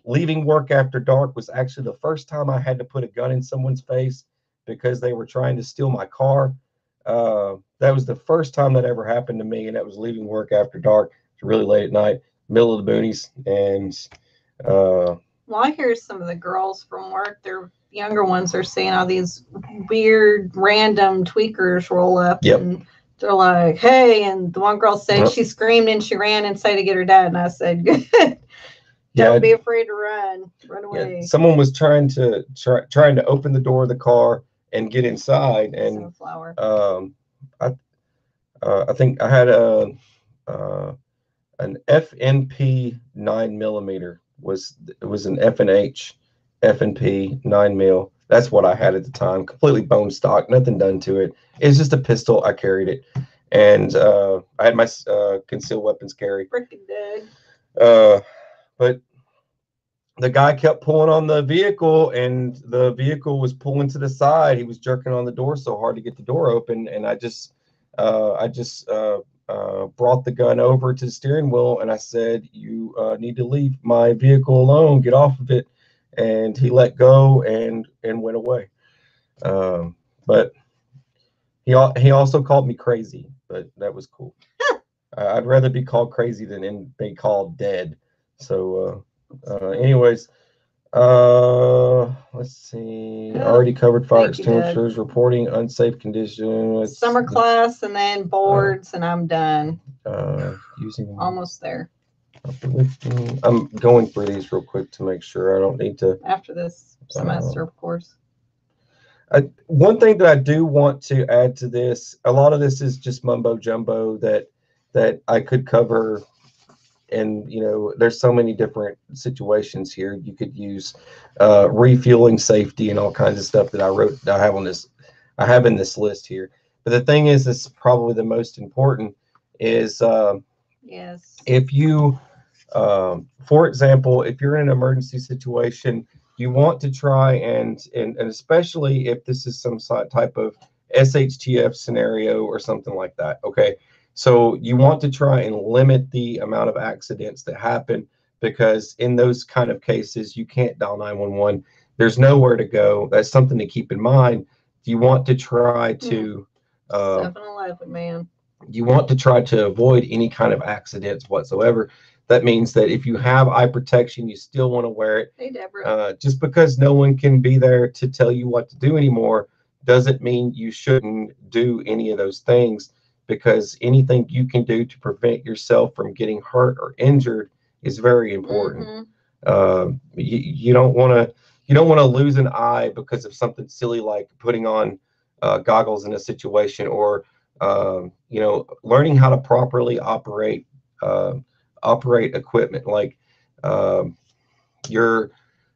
Leaving work after dark was actually the first time I had to put a gun in someone's face because they were trying to steal my car. That was the first time that ever happened to me, and that was leaving work after dark. It's really late at night, middle of the boonies, and well, I hear some of the girls from work, their younger ones are seeing all these weird random tweakers roll up. Yep. And they're like, hey, and the one girl said she screamed and she ran and said to get her dad, and I said, good. Don't be afraid to run away. Yeah. Someone was trying to open the door of the car and get inside, and I think I had an FNP 9mm. It was an FNP 9mm. That's what I had at the time. Completely bone stock, nothing done to it. It's just a pistol. I carried it, and I had my concealed weapons carry. Freaking dead. But the guy kept pulling on the vehicle, and the vehicle was pulling to the side. He was jerking on the door so hard to get the door open, and I just brought the gun over to the steering wheel, and I said, you need to leave my vehicle alone, get off of it. And he let go and went away. But he also called me crazy, but that was cool. I'd rather be called crazy than be called dead. So anyways, Let's see. Oh, Already covered fire thank you, Doug. extinguishers, reporting unsafe conditions. Summer class and then boards, and I'm done. Using Almost there. I'm going through these real quick to make sure I don't need to. After this semester, of course. One thing that I do want to add to this, a lot of this is just mumbo jumbo that I could cover, and there's so many different situations here. You could use refueling safety and all kinds of stuff that I have in this list here. But the thing is, this is probably the most important is yes. If you for example, if you're in an emergency situation, you want to try and especially if this is some type of SHTF scenario or something like that. Okay. So you want to try and limit the amount of accidents that happen, because in those kind of cases, you can't dial 911. There's nowhere to go. That's something to keep in mind. You want to try to 7-Eleven, man. You want to try to avoid any kind of accidents whatsoever. That means that if you have eye protection, you still want to wear it. Hey, Deborah. Just because no one can be there to tell you what to do anymore doesn't mean you shouldn't do any of those things, because anything you can do to prevent yourself from getting hurt or injured is very important. You don't want to lose an eye because of something silly like putting on goggles in a situation, or learning how to properly operate equipment, like you're,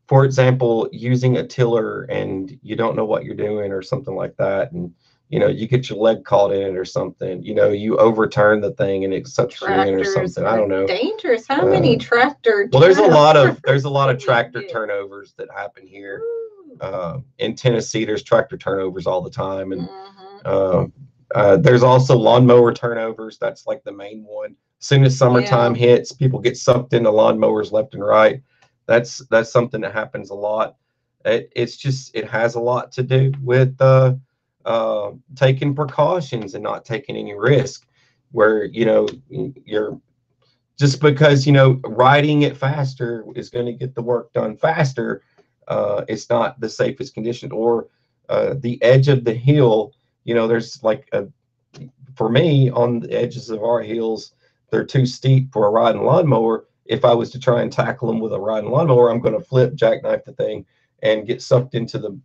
for example, using a tiller and you don't know what you're doing or something like that, and you get your leg caught in it or something, you overturn the thing and it sucks you in or something. I don't know. Dangerous. How many tractor? Well, there's a lot of tractor turnovers that happen here. In Tennessee, there's tractor turnovers all the time, and there's also lawnmower turnovers. That's like the main one. As soon as summertime hits, people get sucked into lawnmowers left and right. That's something that happens a lot. It has a lot to do with taking precautions and not taking any risk. Where you're just because riding it faster is going to get the work done faster. It's not the safest condition, or the edge of the hill. There's like for me, on the edges of our hills, they're too steep for a riding lawnmower. If I was to try and tackle them with a riding lawnmower, I'm going to jackknife the thing and get sucked into the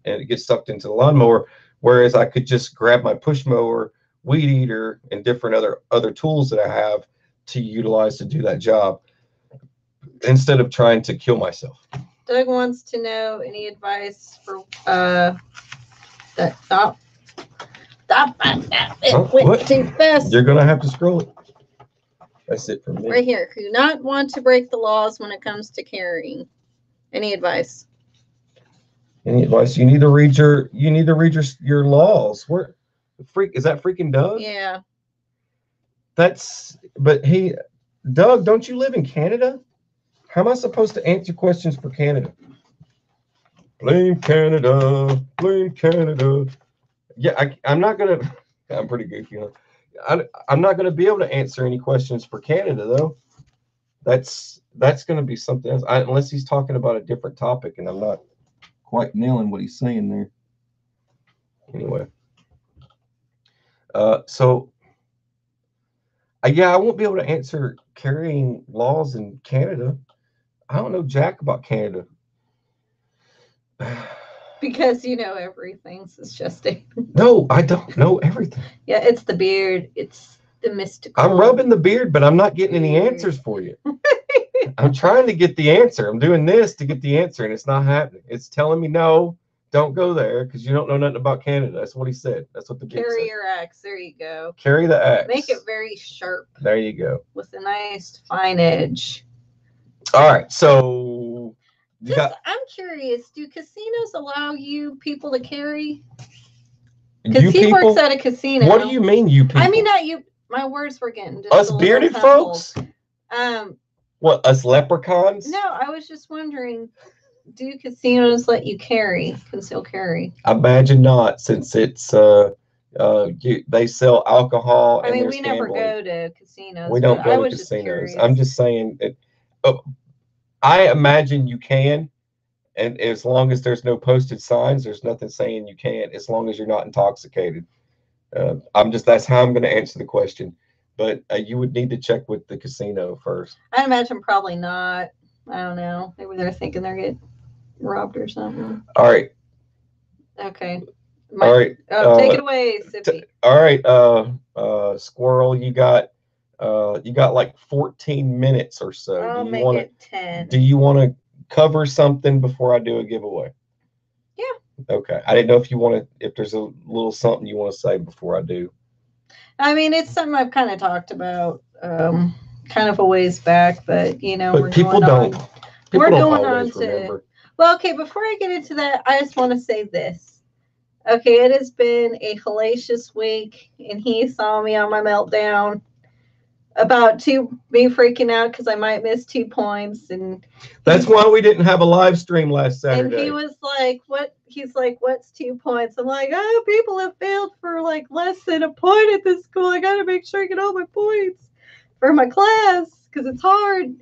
lawnmower. Whereas I could just grab my push mower, weed eater, and different other tools that I have to utilize to do that job, instead of trying to kill myself. Doug wants to know any advice for that stop. It went too fast. You're gonna have to scroll it. That's it for me. Right here. Do not want to break the laws when it comes to carrying. Any advice? Any advice? You need to read your laws. Where is that freaking Doug? Yeah. Doug, don't you live in Canada? How am I supposed to answer questions for Canada? Blame Canada. Blame Canada. Yeah, I'm not gonna. I'm pretty goofy. I'm not gonna be able to answer any questions for Canada though. That's gonna be something else, unless he's talking about a different topic, and I'm not quite nailing what he's saying there. Anyway, so I won't be able to answer carrying laws in Canada. I don't know jack about Canada. Because you know everything, suggesting. No, I don't know everything. Yeah, it's the beard. It's the mystical. I'm rubbing the beard, but I'm not getting any answers for you. I'm trying to get the answer. I'm doing this to get the answer, and it's not happening. It's telling me no, don't go there because you don't know nothing about Canada. That's what he said. That's what the beard said. Carry your axe. There you go. Carry the axe. Make it very sharp. There you go. With a nice fine edge. All right, so I'm curious. Do casinos allow you people to carry? Because he works at a casino. What do you mean, you people? I mean, not you. My words were getting just us bearded folks. What, us leprechauns? No, I was just wondering. Do casinos let you conceal carry? I imagine not, since it's they sell alcohol. I mean, we never go to casinos. We don't go to casinos. I'm just saying it. I imagine you can. And as long as there's no posted signs, there's nothing saying you can't, as long as you're not intoxicated. That's how I'm going to answer the question. But you would need to check with the casino first. I imagine probably not. I don't know. Maybe they're thinking they're getting robbed or something. All right. Okay. All right. Take it away, Sippy. All right. Squirrel, you got like 14 minutes or so. I'll make it 10. Do you want to cover something before I do a giveaway? Yeah. Okay. I didn't know if there's a little something you want to say before I do. I mean, it's something I've kind of talked about kind of a ways back, but But people don't always remember. Well, okay, before I get into that, I just want to say this. Okay, it has been a hellacious week, and he saw me on my meltdown about me freaking out because I might miss 2 points, and that's why we didn't have a live stream last Saturday. And he was like, "What?" He's like, "What's 2 points?" I'm like, "Oh, people have failed for like less than a point at this school. I got to make sure I get all my points for my class because it's hard."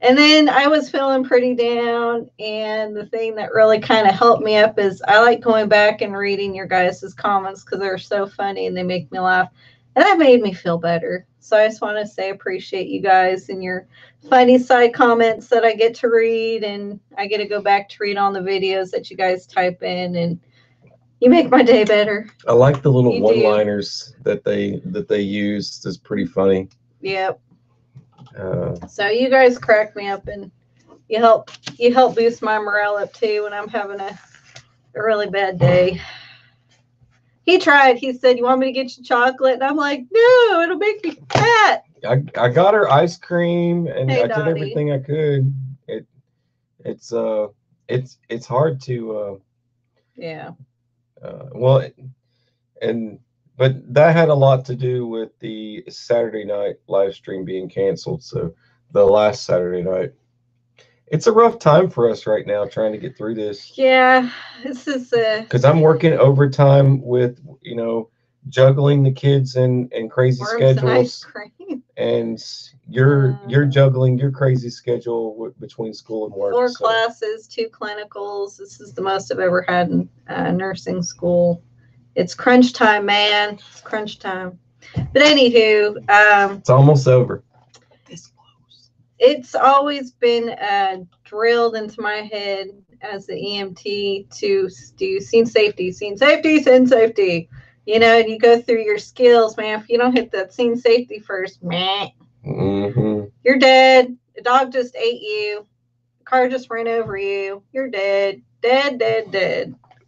And then I was feeling pretty down, and the thing that really kind of helped me up is I like going back and reading your guys' comments because they're so funny and they make me laugh. And that made me feel better. So I just want to say I appreciate you guys and your funny side comments that I get to read, and I get to go back to read on the videos that you guys type in, and you make my day better. I like the little one-liners that they use. It's pretty funny. Yep. So you guys crack me up, and you help boost my morale up too when I'm having a really bad day. He tried. He said, "You want me to get you chocolate?" And I'm like, "No, it'll make me fat." I got her ice cream, and hey, I did everything I could. It's hard to yeah. But that had a lot to do with the Saturday night live stream being canceled. So the last Saturday night. It's a rough time for us right now trying to get through this. Yeah, this is because I'm working overtime with juggling the kids and crazy schedules, and you're juggling your crazy schedule between school and work. 4 classes, 2 clinicals. This is the most I've ever had in nursing school. It's crunch time, man. It's crunch time. But anywho, it's almost over. It's always been drilled into my head as the EMT to do scene safety. And you go through your skills, man. If you don't hit that scene safety first, meh, you're dead. A dog just ate you. A car just ran over you. You're dead. Dead.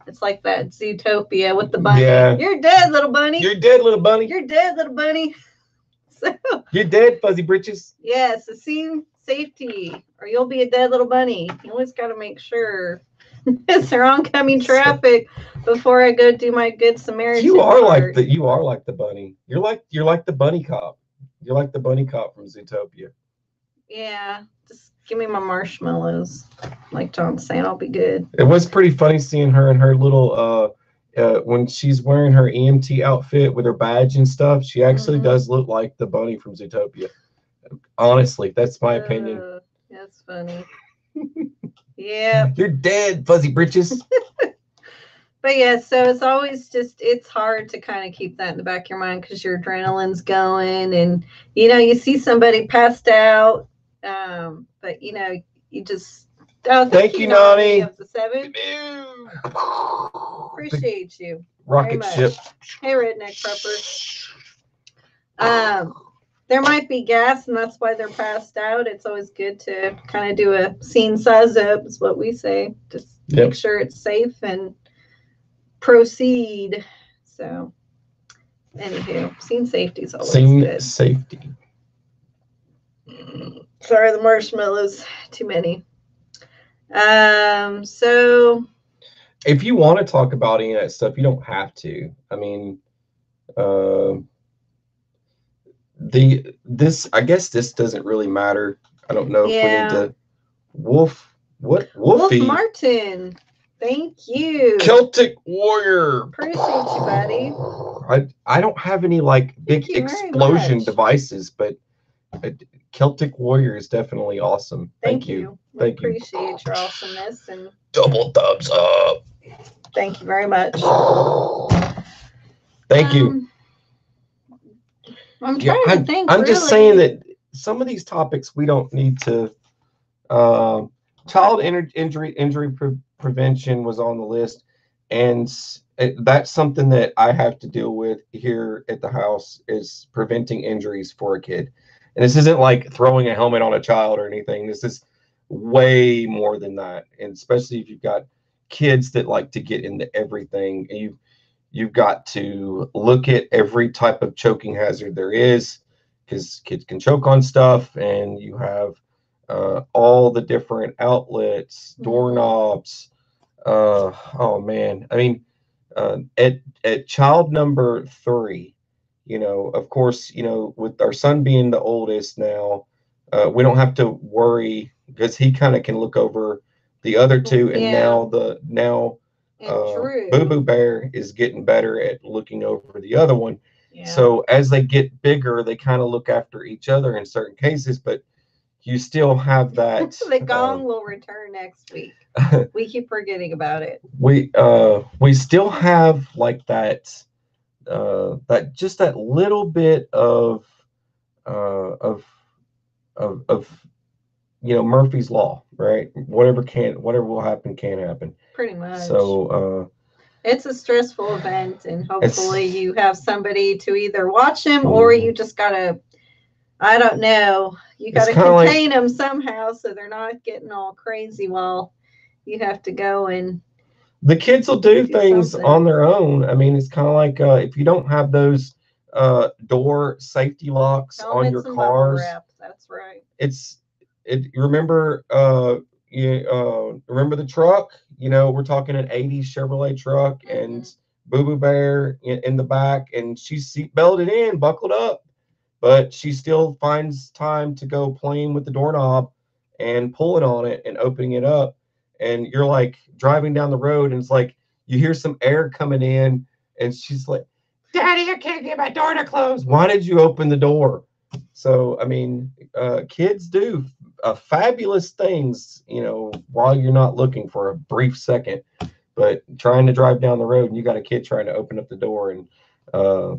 It's like that Zootopia with the bunny. Yeah. You're dead, little bunny. You're dead, little bunny. You're dead, little bunny. So, you're dead, fuzzy britches. Yes, the scene safety, or you'll be a dead little bunny. You always got to make sure it's their oncoming traffic before I go do my good Samaritan. You are like the bunny. You're like the bunny cop. You're like the bunny cop from Zootopia. Yeah, just give me my marshmallows. Like John's saying, I'll be good. It was pretty funny seeing her in her little when she's wearing her EMT outfit with her badge and stuff. She actually does look like the bunny from Zootopia. Honestly, that's my opinion. That's funny. Yeah. You're dead, fuzzy britches. But yeah, so it's always it's hard to kind of keep that in the back of your mind because your adrenaline's going, and you see somebody passed out, but you just thank you, Nani. Of the 7. Appreciate you. Rocket ship. Hey, redneck prepper. There might be gas, and that's why they're passed out. It's always good to kind of do a scene size up, is what we say. Just make sure it's safe and proceed. So, anywho, scene safety is always good. Scene safety. Sorry, the marshmallows. Too many. So if you want to talk about any of that stuff, you don't have to. I mean, I guess this doesn't really matter. I don't know if we need to. Wolfie? Wolf Martin. Thank you. Celtic Warrior. Appreciate you, buddy. I don't have any like big explosion devices, but Celtic Warrior is definitely awesome. Thank you. We Thank you. appreciate your awesomeness, and Double thumbs up. thank you very much. Thank you. I'm trying to think. I'm really. just saying that some of these topics we don't need to. Child injury prevention was on the list, and that's something that I have to deal with here at the house, is preventing injuries for a kid. And this isn't like throwing a helmet on a child or anything. This is way more than that, and especially if you've got kids that like to get into everything, and you've got to look at every type of choking hazard there is, because kids can choke on stuff, and you have all the different outlets, doorknobs. Oh man, I mean, at child number 3, of course, with our son being the oldest now, we don't have to worry because he kind of can look over the other two, and now Boo Boo Bear is getting better at looking over the other one. Yeah. So as they get bigger, they kind of look after each other in certain cases, but you still have that. The gong will return next week. We keep forgetting about it. We still have like that just that little bit of Murphy's Law, right? Whatever will happen can happen. Pretty much. So it's a stressful event, and hopefully you have somebody to either watch him, or you just gotta, I don't know, you gotta contain them somehow so they're not getting all crazy while you have to go. And the kids will do things on their own. I mean, it's kind of like if you don't have those door safety locks on your cars. That's right. Remember remember the truck? We're talking an 80s Chevrolet truck, and Boo Boo Bear in the back, and she's seat belted in, buckled up, but she still finds time to go playing with the doorknob and pulling on it and opening it up. And you're like driving down the road, and it's like you hear some air coming in, and she's like, "Daddy, I can't get my door to close. Why did you open the door?" So, I mean, kids do fabulous things, while you're not looking for a brief second. But trying to drive down the road, and you got a kid trying to open up the door and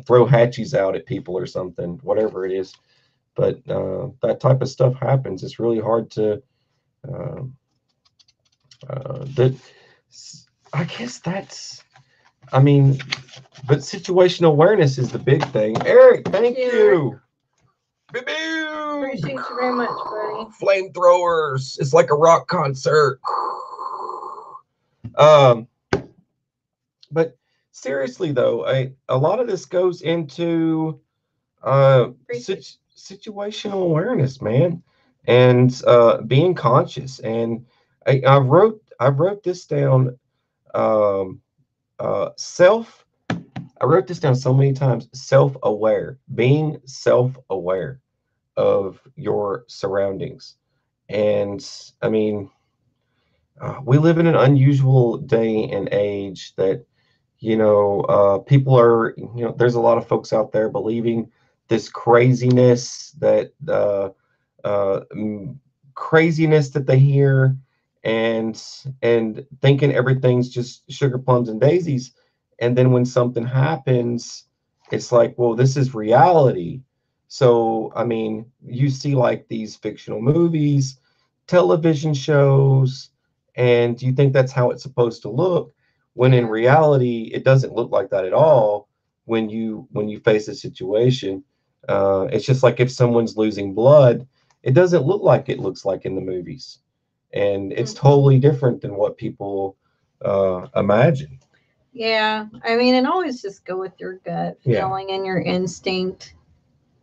throw hatchies out at people or something, whatever it is. But that type of stuff happens. It's really hard to. I guess that's. I mean, but situational awareness is the big thing. Eric, thank you. Appreciate you very much, buddy. Flamethrowers. It's like a rock concert. But seriously though, a lot of this goes into situational awareness, man, and being conscious. And I wrote this down. I wrote this down so many times. Self-aware, being self-aware of your surroundings. And I mean, we live in an unusual day and age that, people are, there's a lot of folks out there believing this craziness that they hear, and thinking everything's just sugar plums and daisies. And then when something happens, it's like, well, this is reality. So, I mean, you see like these fictional movies, television shows, and you think that's how it's supposed to look, when in reality, it doesn't look like that at all. When you face a situation, it's just like if someone's losing blood, it doesn't look like it looks like in the movies. And it's totally different than what people imagine. Yeah, I mean, and always just go with your gut feeling and your instinct.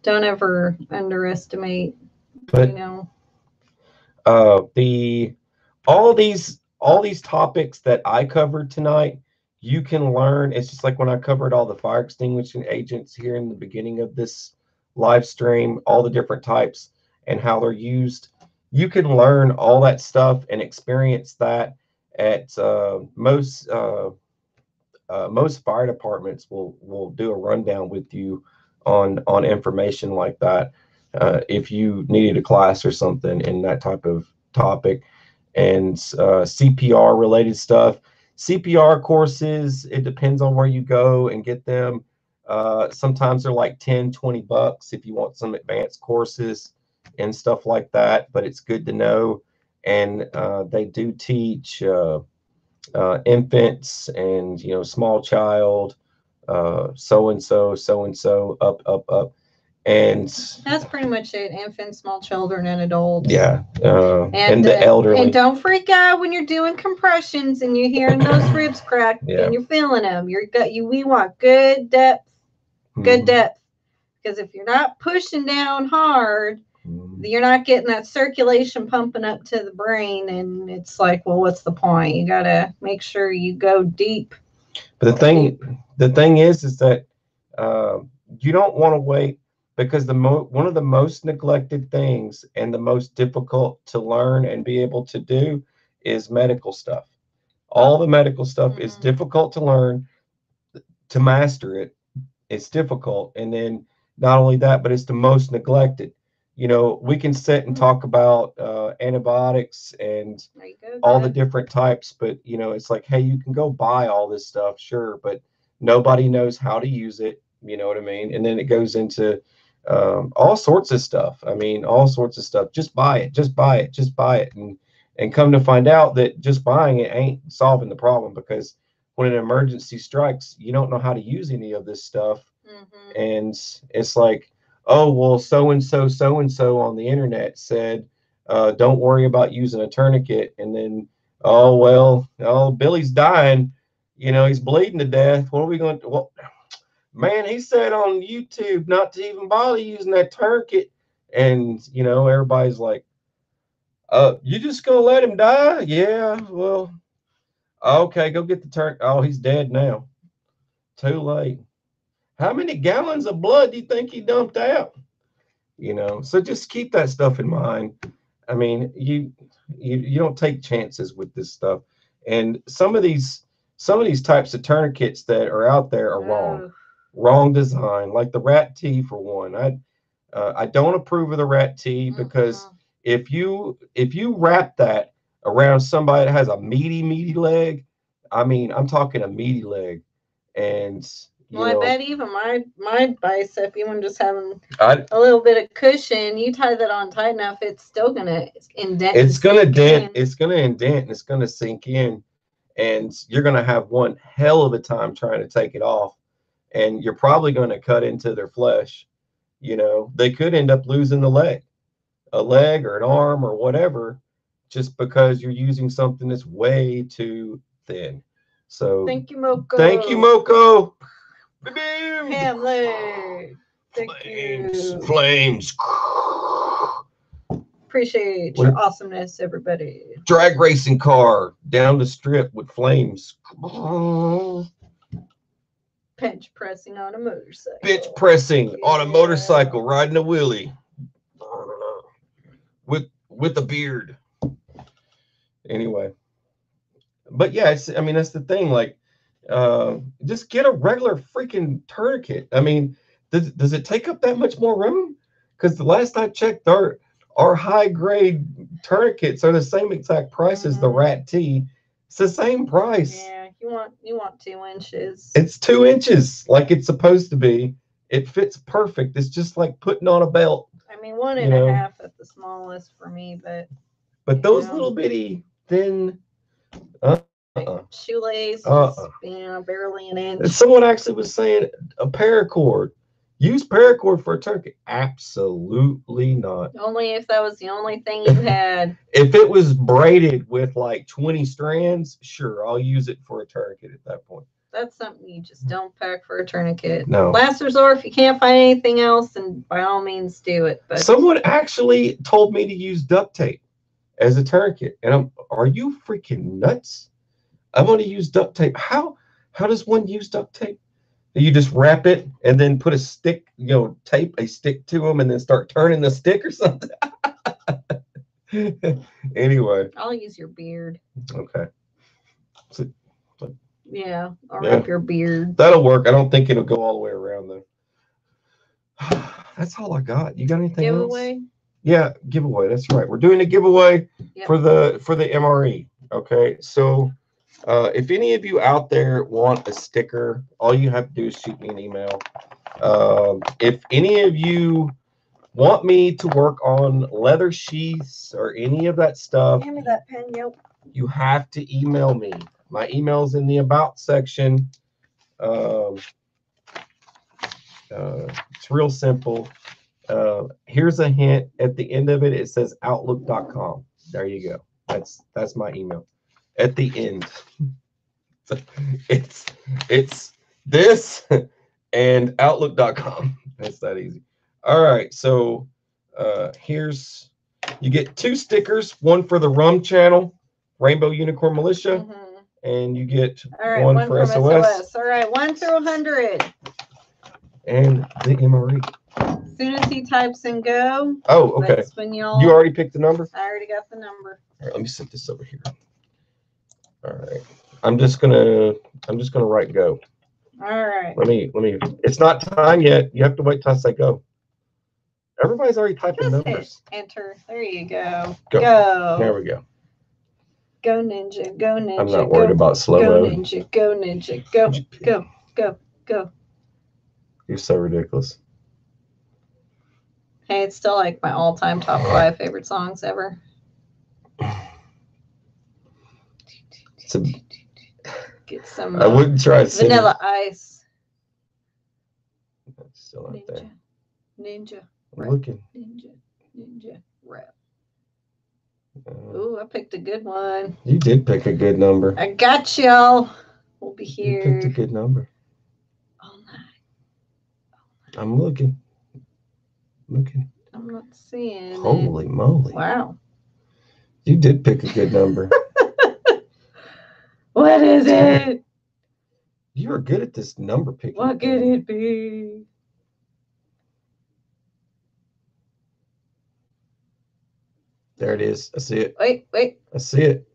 Don't ever underestimate. But all these topics that I covered tonight, you can learn. It's just like when I covered all the fire extinguishing agents here in the beginning of this live stream, all the different types and how they're used. You can learn all that stuff and experience that at most fire departments will do a rundown with you on information like that. if you needed a class or something in that type of topic. And CPR related stuff. CPR courses, it depends on where you go and get them. Sometimes they're like 10, $20 if you want some advanced courses and stuff like that, but it's good to know. And they do teach infants and, small child, so and so, up. And that's pretty much it. Infants, small children, and adults. yeah, and the elderly. And don't freak out when you're doing compressions and you're hearing those ribs crack and you're feeling them. We want good depth, because if you're not pushing down hard, you're not getting that circulation pumping up to the brain, and it's like, well, what's the point? You gotta make sure you go deep. But the thing is that you don't want to wait, because one of the most neglected things and the most difficult to learn and be able to do is medical stuff. All the medical stuff is difficult to learn, to master it. It's difficult. And then not only that, but it's the most neglected. We can sit and talk about antibiotics and all the different types, but it's like, hey, you can go buy all this stuff, sure, but nobody knows how to use it. You know what I mean? And then it goes into all sorts of stuff. All sorts of stuff. Just buy it. Just buy it. Just buy it. And come to find out that just buying it ain't solving the problem, because when an emergency strikes, you don't know how to use any of this stuff. And it's like, oh, well, so-and-so on the internet said, don't worry about using a tourniquet. And then, oh, well, Billy's dying. He's bleeding to death. What are we going to, well, man, he said on YouTube not to even bother using that tourniquet. And, everybody's like, you just gonna let him die? Yeah, well, okay, go get the tourniquet. Oh, he's dead now. Too late. How many gallons of blood do you think he dumped out? So just keep that stuff in mind. You don't take chances with this stuff. And some of these types of tourniquets that are out there are wrong design, like the rat T for one. I don't approve of the rat T, because if you wrap that around somebody that has a meaty leg, I'm talking a meaty leg, and I bet even my bicep, even just having a little bit of cushion, you tie that on tight enough, it's still gonna indent. It's gonna dent. It's gonna indent, and it's gonna sink in, and you're gonna have one hell of a time trying to take it off, and you're probably gonna cut into their flesh. They could end up losing a leg or an arm or whatever, just because you're using something that's way too thin. So thank you, Moko. Thank you, Moko. Family. Flames. Appreciate your awesomeness, everybody. Drag racing car down the strip with flames. Bench pressing on a motorcycle. Bench pressing on a motorcycle, riding a wheelie. With a beard. Anyway. But yeah, that's the thing. Like, just get a regular freaking tourniquet. Does it take up that much more room? Because the last I checked, our high grade tourniquets are the same exact price as the rat T. It's the same price. Yeah, you want 2 inches. It's 2 inches, like it's supposed to be. It fits perfect. It's just like putting on a belt. 1.5 at the smallest for me, but those little bitty thin shoelace, barely an inch. Someone actually was saying a paracord. Use paracord for a tourniquet. Absolutely not. Only if that was the only thing you had. If it was braided with like 20 strands, sure, I'll use it for a tourniquet at that point. That's something you just don't pack for a tourniquet. No. Last resort, if you can't find anything else, then by all means do it. But someone actually told me to use duct tape as a tourniquet, and are you freaking nuts? I'm going to use duct tape. How does one use duct tape? You just wrap it and then put a stick, tape a stick to them and then start turning the stick or something. Anyway. I'll use your beard. Okay. Yeah, I'll wrap your beard. That'll work. I don't think it'll go all the way around though. That's all I got. You got anything Giveaway? else? Yeah, giveaway. That's right. We're doing a giveaway Yep. for the MRE. Okay, so if any of you out there want a sticker, all you have to do is shoot me an email. If any of you want me to work on leather sheaths or any of that stuff, Hand me that pen, yep. you have to email me. My email's in the about section. It's real simple. Here's a hint. At the end of it, it says outlook.com. There you go. That's my email. At the end, it's this and outlook.com. It's that easy. All right. So here's, you get 2 stickers, one for the rum channel, Rainbow Unicorn Militia, and you get one for SOS. All right, 1 through 100. And the MRE. As soon as he types in go. Oh, okay. That's when y'all. You already picked the number? I already got the number. All right, let me set this over here. All right. I'm just gonna write go. All right. Let me. It's not time yet. You have to wait till I say go. Everybody's already typing Just numbers. hit enter. There you go. Go. There we go. Go ninja. Go ninja. I'm not worried about slow Go mode. ninja. Go ninja. Go. Go. Go. Go. You're so ridiculous. Hey, it's still like my all-time top 5 favorite songs ever. Get some. I wouldn't try Vanilla Ice. That's still out there. Ninja. I'm looking. Ninja. Rap. Ooh, I picked a good one. You did pick a good number. I got y'all. We'll be here. You picked a good number. All night. I'm looking. I'm not seeing. Holy moly. Wow. You did pick a good number. What is it? You are good at this number picking. What could it be? There it is. I see it. Wait. I see it.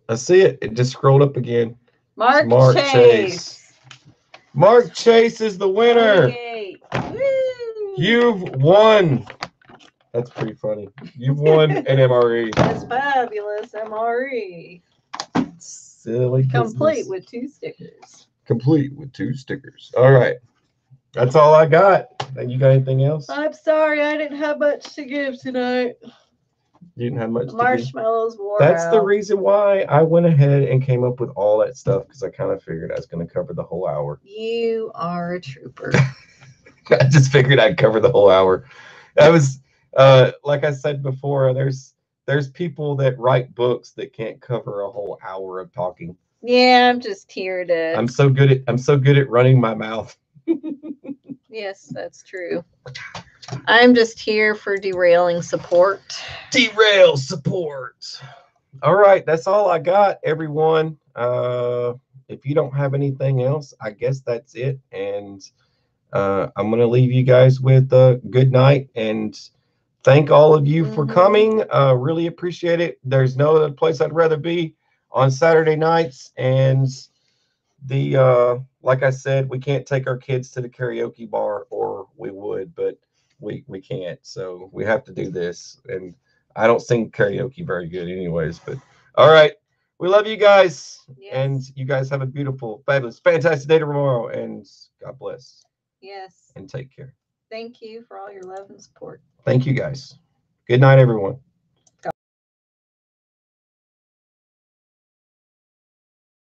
It just scrolled up again. Mark Chase. Mark Chase is the winner. Woo! You've won. That's pretty funny. You've won an MRE. That's fabulous MRE. Silly Complete business. with 2 stickers. Complete with 2 stickers. All right. That's all I got. You got anything else? I'm sorry, I didn't have much to give tonight. You didn't have much The to marshmallows wore That's out. the reason why I went ahead and came up with all that stuff, because I kind of figured I was going to cover the whole hour. You are a trooper. I just figured I'd cover the whole hour. That was, like I said before, there's people that write books that can't cover a whole hour of talking. Yeah, I'm just here to. I'm so good at running my mouth. Yes, that's true. I'm just here for derailing support. Derail support. All right, that's all I got, everyone. If you don't have anything else, I guess that's it. And I'm going to leave you guys with a good night and thank all of you for coming. Really appreciate it. There's no other place I'd rather be on Saturday nights. And like I said, we can't take our kids to the karaoke bar, or we would, but we can't. So we have to do this. And I don't sing karaoke very good anyways, but all right. We love you guys. Yes. And you guys have a beautiful, fabulous, fantastic day tomorrow. And God bless. Yes. And take care. Thank you for all your love and support. Thank you guys. Good night, everyone.